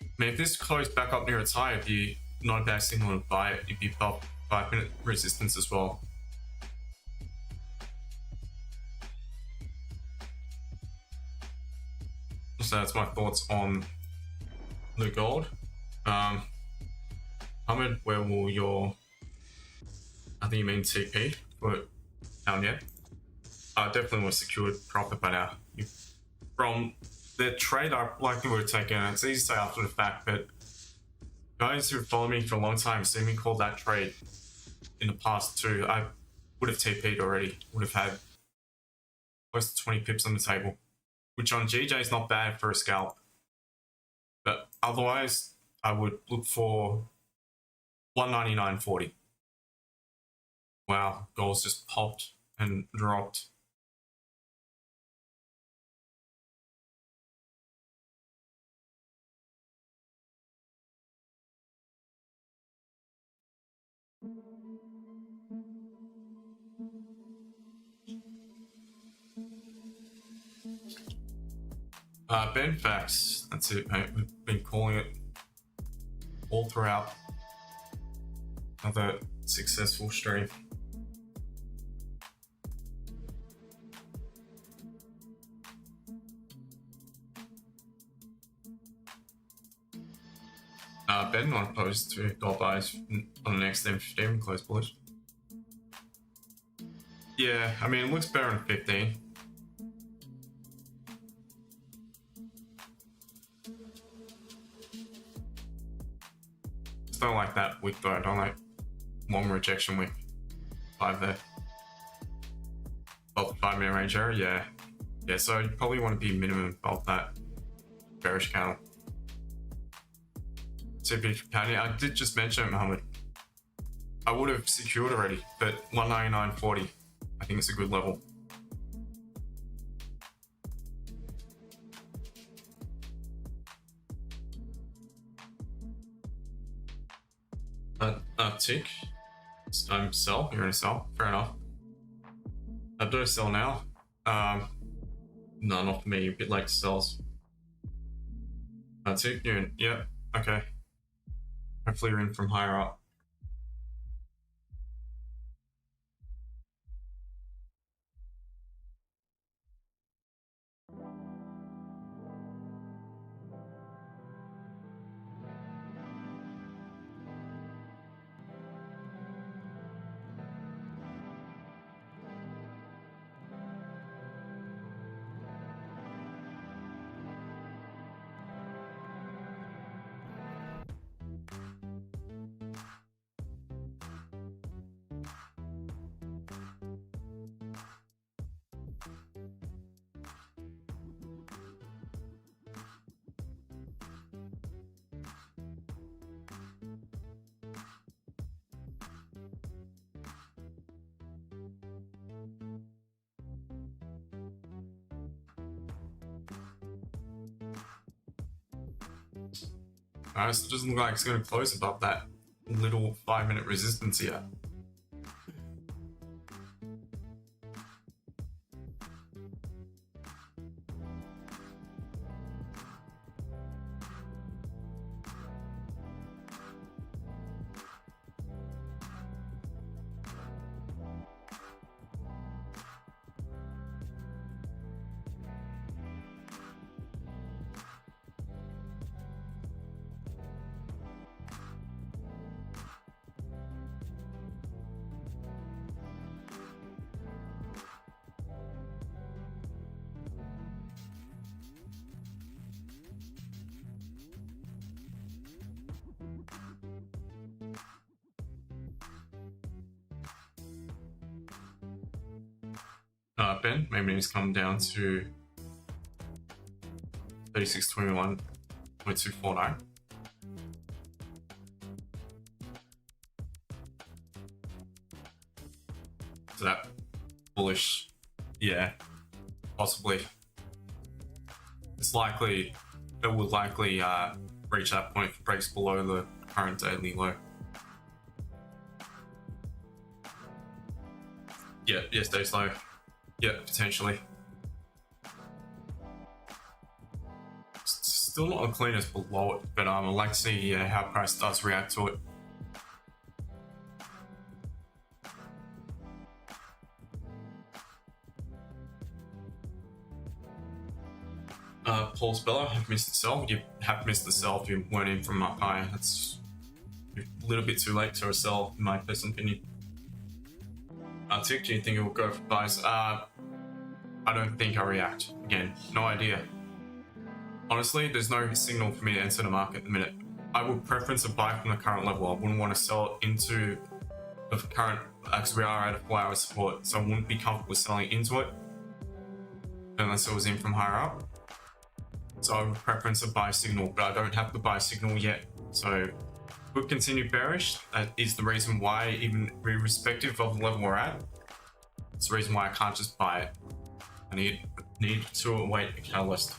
I mean, if this closed back up near its high, it'd be not a bad signal to buy it. It'd be above 5-minute resistance as well. So that's my thoughts on the gold. Ahmed, where will your I think you mean TP for down yet. Definitely was secured profit by now. From the trade I likely would have taken, it's easy to say after the fact, but guys who follow me for a long time see me call that trade in the past too. I would have TP'd already, would have had close to 20 pips on the table, which on GJ is not bad for a scalp. But otherwise, I would look for 199.40. Wow, gold's just popped and dropped. Ben facts, that's it, mate. We've been calling it all throughout. Another successful stream. Ben not opposed to gold buys on the next M15 close bullish. Yeah, I mean, it looks better in 15. Just don't like that wick though. I don't like long rejection wick. 5 there. Above the 5 minute range error, yeah. Yeah, so you probably want to be minimum above that bearish candle. CP companion, I did just mention it, Mohammed. I would have secured already, but 199.40, I think it's a good level. Tick. Sell. You're gonna sell. Fair enough. I do sell now. No, not for me. A bit late to sells. Tick. You're in. Yeah. Okay. Hopefully you're in from higher up. So it doesn't look like it's going to close above that little 5 minute resistance here. Ben, maybe it's come down to 3621.249. So that bullish, yeah, possibly. It's likely, it would likely reach that point if it breaks below the current daily low. Yeah, yesterday's low. Yeah, potentially. Still not clean as below it, but I'd like to see how price does react to it. Paul Speller, have missed the sell. You have missed the sell if you weren't in from up high. That's a little bit too late to a sell, in my personal opinion. Tick, do you think it will go for buys? I don't think I react. Again, no idea. Honestly, there's no signal for me to enter the market at the minute. I would preference a buy from the current level. I wouldn't want to sell it into the current, because we are at a 4-hour support, so I wouldn't be comfortable selling into it unless it was in from higher up. So I would preference a buy signal, but I don't have the buy signal yet. So could continue bearish. That is the reason why, even irrespective of the level we're at, it's the reason why I can't just buy it. I need to await a catalyst.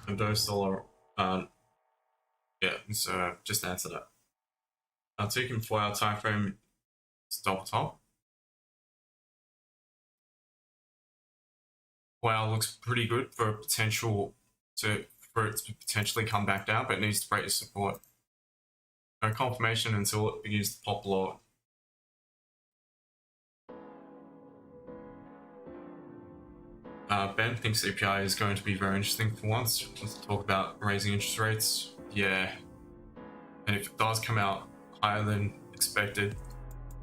And those dollar, yeah, so just answer that. I'll take in 4-hour time frame, stop top. Wow, looks pretty good for potential for it to potentially come back down, but it needs to break the support. No confirmation until it begins to pop lower. Ben thinks CPI is going to be very interesting for once. Let's talk about raising interest rates. Yeah, and if it does come out higher than expected,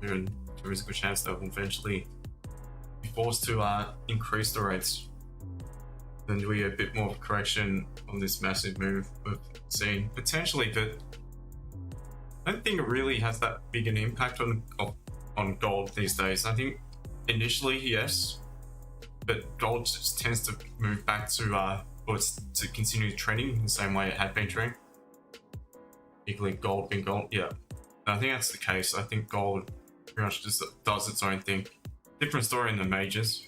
then there is a good chance that we'll eventually be forced to increase the rates. Then do we get a bit more of a correction on this massive move we've seen potentially, but I don't think it really has that big an impact on gold these days. I think initially yes, but gold just tends to move back to or to continue trending the same way it had been trending. Equally gold being gold, yeah. And I think that's the case. I think gold pretty much just does its own thing. Different story in the majors.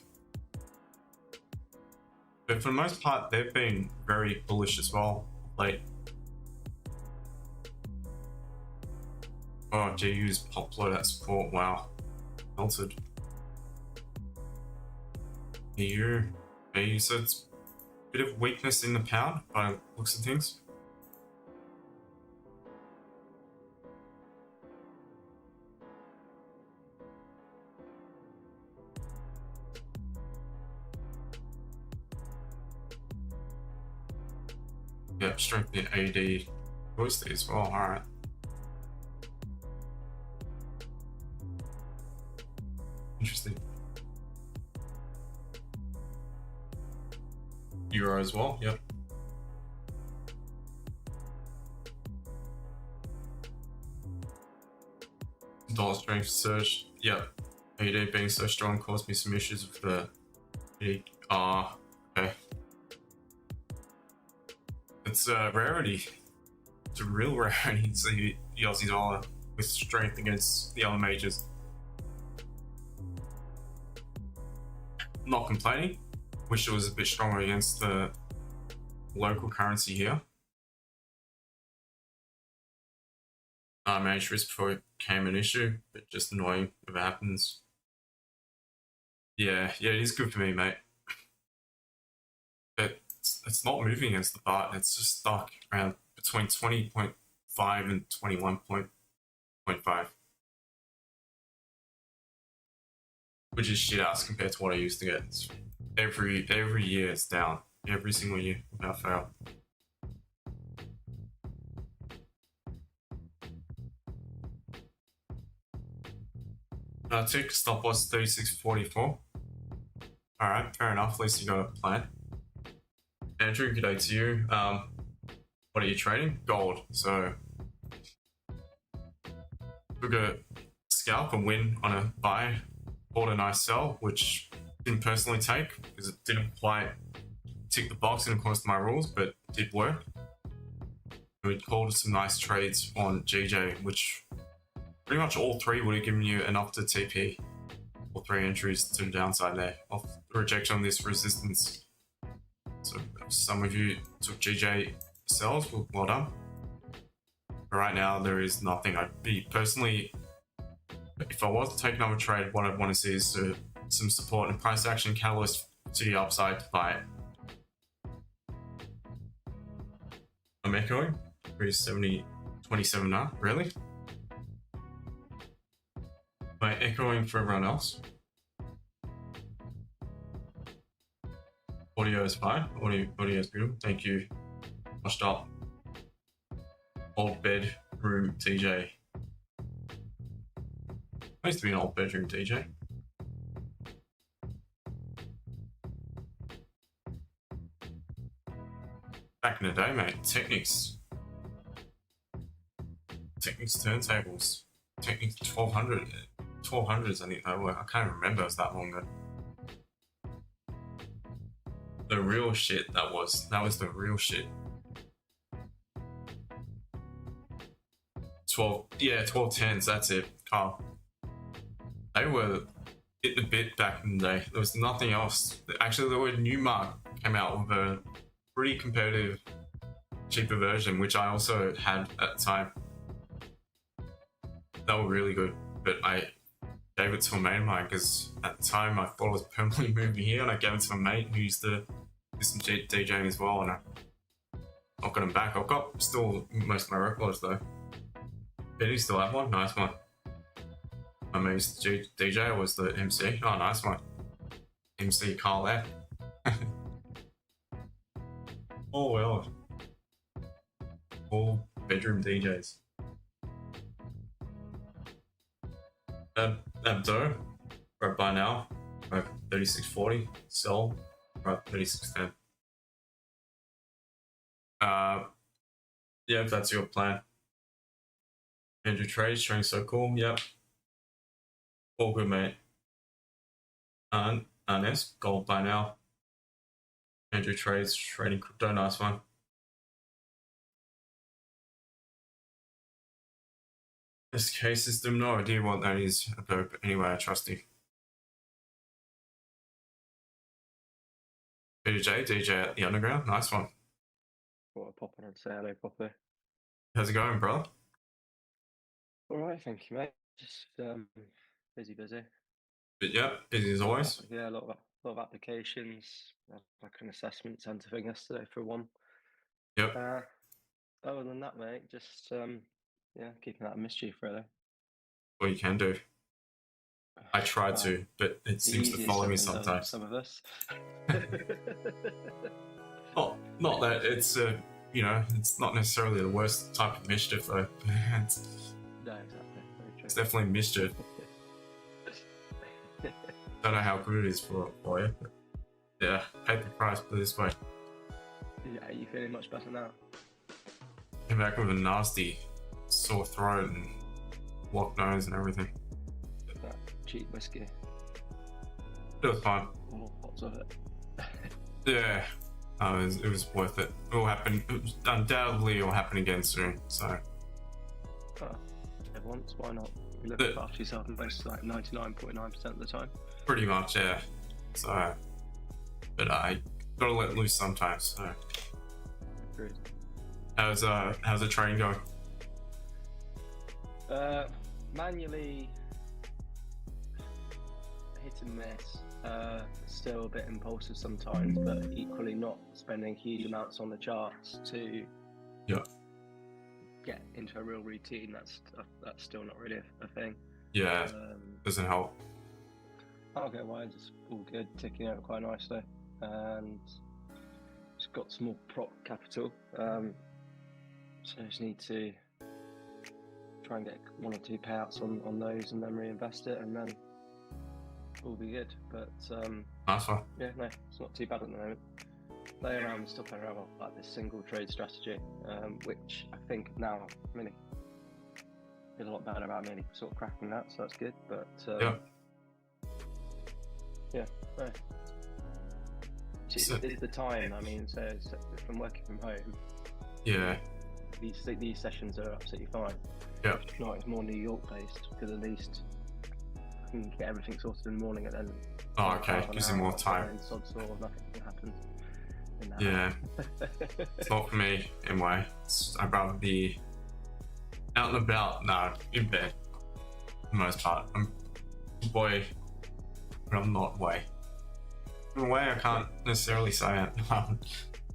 But for the most part, they've been very bullish as well. Like, oh, GU's popped low that support. Wow, melted. EU, so it's a bit of weakness in the pound by the looks of things. Yeah, strength in A.C.T as well. Alright. Interesting. Euro as well, yep. Dollar strength surge, yep. A.D being so strong caused me some issues with the okay. It's a rarity. It's a real rarity to see the Aussie dollar with strength against the other majors. Not complaining. Wish it was a bit stronger against the local currency here. Managed risk before it became an issue, but just annoying if it happens. Yeah, it is good for me, mate. But it's not moving against the baht. It's just stuck around between 20.5 and 21.5. Which is shit ass compared to what I used to get. It's every year it's down. Every single year without fail. Tick stop loss 36.44. Alright, fair enough. At least you got a plan. Andrew, good day to you. What are you trading? Gold. So took a scalp and win on a buy, bought a nice sell, which didn't personally take because it didn't quite tick the box in accordance to my rules, but it did work. And we called some nice trades on GJ, which pretty much all three would have given you enough to TP. All three entries to the downside there. Off the rejection on this resistance. So some of you took GJ sells, well done. But right now there is nothing. I'd be personally, if I was to take another trade, what I'd want to see is some support and price action catalyst to the upside to buy it. I'm echoing 370, 27 now, really? Am I echoing for everyone else? Audio is fine. Audio is beautiful. Thank you. Washed up. Old bedroom TJ. I used to be an old bedroom DJ. Back in the day, mate. Technics turntables. Technics 1200. 1200s, I think they were. I can't remember, it was that long ago. The real shit, that was the real shit. 1210s, that's it, Carl. They were hit the bit back in the day. There was nothing else. Actually, the word Newmark came out with a pretty competitive, cheaper version, which I also had at the time. They were really good, but I gave it to a mate of mine because at the time I thought I was permanently moving here, and I gave it to a mate who used to do some DJing as well, and I got him back. I've got still most of my records though. Did you still have one? Nice one. My mate's DJ was the MC. Oh, nice one. MC Carl F. Oh well. All bedroom DJs. Abdo, right by now, right 3640. Sell, right 3610. Yeah, if that's your plan. Andrew Trades, showing so cool. Yep. All good, mate. Ernest, gold by now. Andrew Trades, trading crypto, nice one. SK system, no idea what that is, but anyway, I trust you. DJ at the underground, nice one. What a pop in and say hello properly. How's it going, bro? Alright, thank you, mate. Just busy. But yeah, busy as always. Yeah, a lot of applications. Like an assessment centre thing yesterday for one. Yep. Other than that, mate, just yeah, keeping out of mischief really. What you can do. I try to, but it seems to follow me sometimes. Some of us. Oh, not that it's it's not necessarily the worst type of mischief though. No, exactly. Very true. It's definitely mischief. Don't know how good it is for you, but yeah, pay the price, put it this way. Yeah, are you feeling much better now? Came back with a nasty sore throat and blocked nose and everything. That cheap whiskey. It was fine. Lots of it. Yeah, it was worth it. It will happen. Undoubtedly, it will happen again soon. So. Once, why not? You look after yourself most like 99.9% of the time. Pretty much, yeah. So, but I gotta let loose sometimes. So. Agreed. How's the train going? Manually hit and miss. Still a bit impulsive sometimes, but equally not spending huge amounts on the charts to get into a real routine. That's still not really a thing. Yeah, doesn't help. Okay, wise, it's all good, ticking out quite nicely, and just got small prop capital. So I just need to try and get 1 or 2 payouts on those, and then reinvest it, and then all be good. But nice one. yeah, no, it's not too bad at the moment. Still playing around with like this single trade strategy, which I think now really feel a lot better about really sort of cracking that, so that's good. But yeah, no. It's the time. I mean, so if I'm working from home, yeah, these sessions are absolutely fine. Yeah. No, it's more New York based because at least I can get everything sorted in the morning and then. Oh, okay, gives you more time. Sod saw, nothing happens. Yeah, it's not for me anyway. I'd rather be out and about. No, in bed for the most part. I'm boy, but I'm not way. In a way, I can't necessarily say it.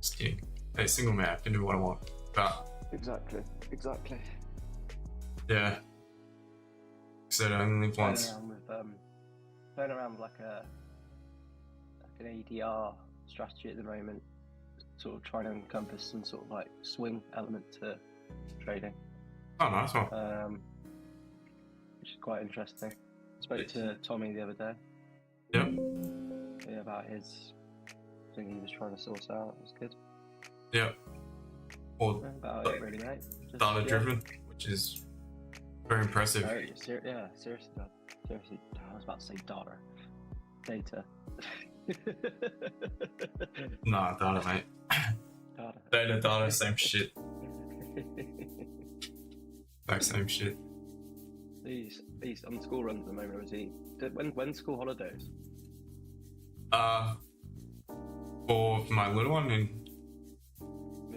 Just kidding. Hey, single man, I can do what I want. But exactly. Yeah. Said I only live once. Playing around with like an ADR strategy at the moment, sort of trying to encompass some sort of like swing element to trading. Oh, nice one. Which is quite interesting. Spoke to Tommy the other day. Yep. Yeah, about his thing he was trying to source out. It was good. Yep. Or About it, really, mate. Just, data driven, which is very impressive. Yeah, seriously, Dad. Seriously, I was about to say data. Nah, data, mate. Data, same shit. Like same shit. He's on school runs at the moment, or is he? When school holidays? For my little one in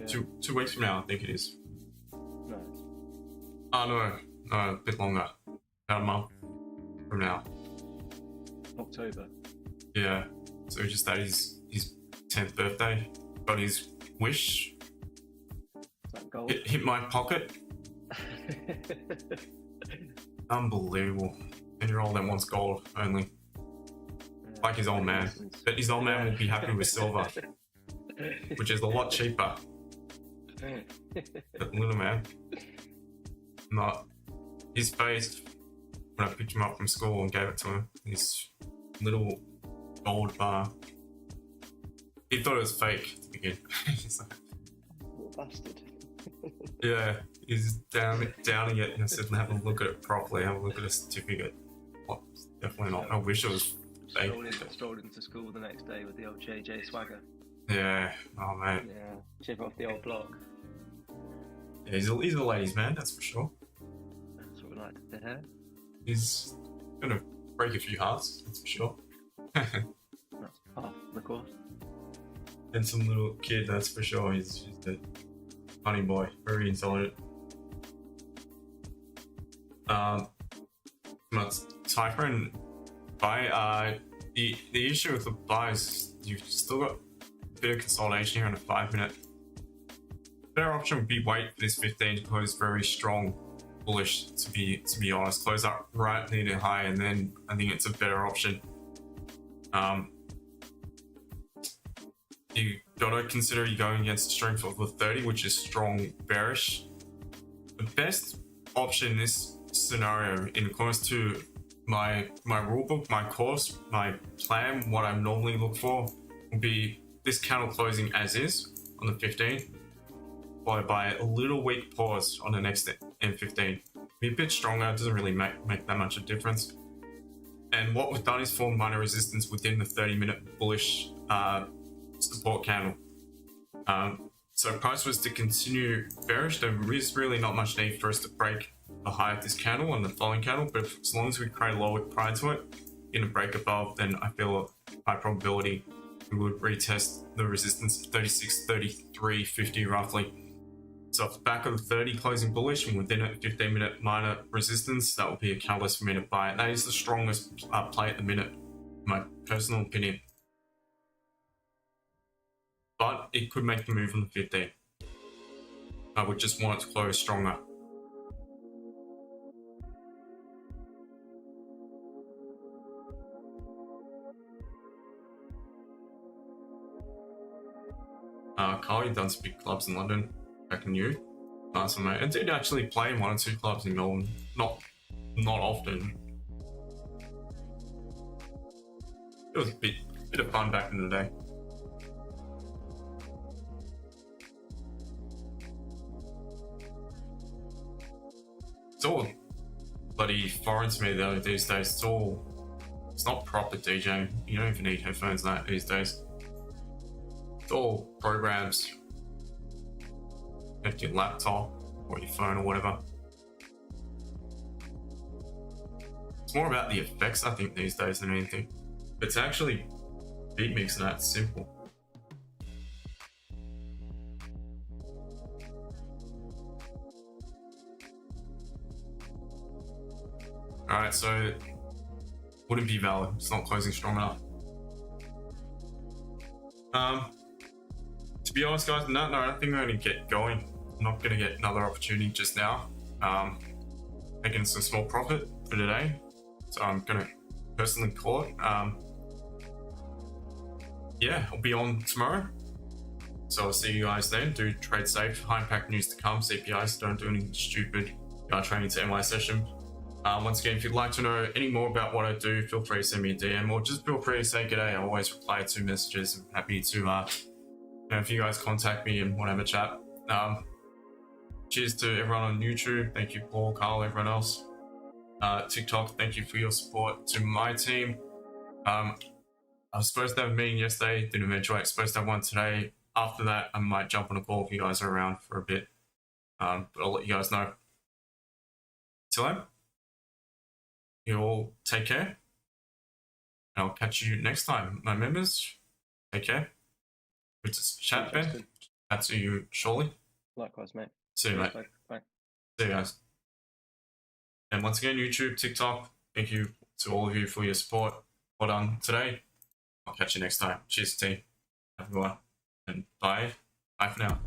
Yeah. 2 weeks from now, I think it is. No. Oh no, a bit longer. About a month from now. October. Yeah. So we just had his 10th birthday. Got his wish. Is that gold? Hit my pocket. Unbelievable. 10-year-old that wants gold only. Yeah, Like his old man. But his old man will be happy with silver, which is a lot cheaper. But little man, not. His face when I picked him up from school and gave it to him, his little gold bar. He thought it was fake to begin. He's like, What a bastard. yeah, he's downing it, and I said, have a look at it properly, have a look at the certificate. Oh, definitely not. I wish it was fake. Strolled into school the next day with the old JJ swagger. Yeah, oh mate. Yeah, chip off the old block. Yeah, he's a ladies' man, that's for sure. That's what we like to hear. He's gonna break a few hearts, that's for sure. That's half the course. And some little kid, that's for sure. He's a funny boy, very intelligent. My Cypher and buy, the issue with the buy is you've still got a bit of consolidation here on a 5-minute. Better option would be wait for this 15 to close very strong bullish, to be honest. Close up right near the high, and then I think it's a better option. You gotta consider you going against the strength of the 30, which is strong bearish. The best option in this scenario, in accordance to my rulebook, my course, my plan, what I normally look for, will be this candle closing as is on the 15, followed by a little weak pause on the next M15. Be a bit stronger, it doesn't really make that much of a difference. And what we've done is form minor resistance within the 30-minute bullish support candle. So price was to continue bearish. There is really not much need for us to break the high of this candle and the following candle, but as long as we create a lower prior to it in a break above, then I feel a high probability we would retest the resistance 36, 33, 50 roughly. So off the back of the 30 closing bullish and within a 15-minute minor resistance, that will be a catalyst for me to buy it. That is the strongest play at the minute, in my personal opinion. But it could make the move on the 15. I would just want it to close stronger. Carl, you've done some big clubs in London back in you. Nice one, mate. I did actually play in 1 or 2 clubs in Melbourne. Not often. It was a bit of fun back in the day. It's all bloody foreign to me these days. It's not proper DJing. You don't even need headphones and that these days. It's all programs. At your laptop or your phone or whatever. It's more about the effects, I think, these days than anything. It's actually beat mix and that's simple. Alright, so wouldn't be valid. It's not closing strong enough. To be honest, guys, no, I don't think I'm going to get going. I'm not going to get another opportunity just now. Making some small profit for today, so I'm going to personally call it. Yeah, I'll be on tomorrow. So I'll see you guys then. Do trade safe. High impact news to come. CPIs, don't do anything stupid. Trading to MI session. Once again, if you'd like to know any more about what I do, feel free to send me a DM or just feel free to say g'day. I always reply to messages. I'm happy to, if you guys contact me and whatever chat. Cheers to everyone on YouTube. Thank you, Paul, Carl, everyone else. TikTok, thank you for your support. To my team, I was supposed to have a meeting yesterday, didn't eventuate. Supposed to have one today. After that, I might jump on a call if you guys are around for a bit. But I'll let you guys know. Till then, you all take care. And I'll catch you next time. My members, take care. Good to chat, Ben. Chat to you shortly. Likewise, mate. See you, mate. Bye. See you guys. And once again, YouTube, TikTok, thank you to all of you for your support. Well done today. I'll catch you next time. Cheers, team. Have a good one. And bye. Bye for now.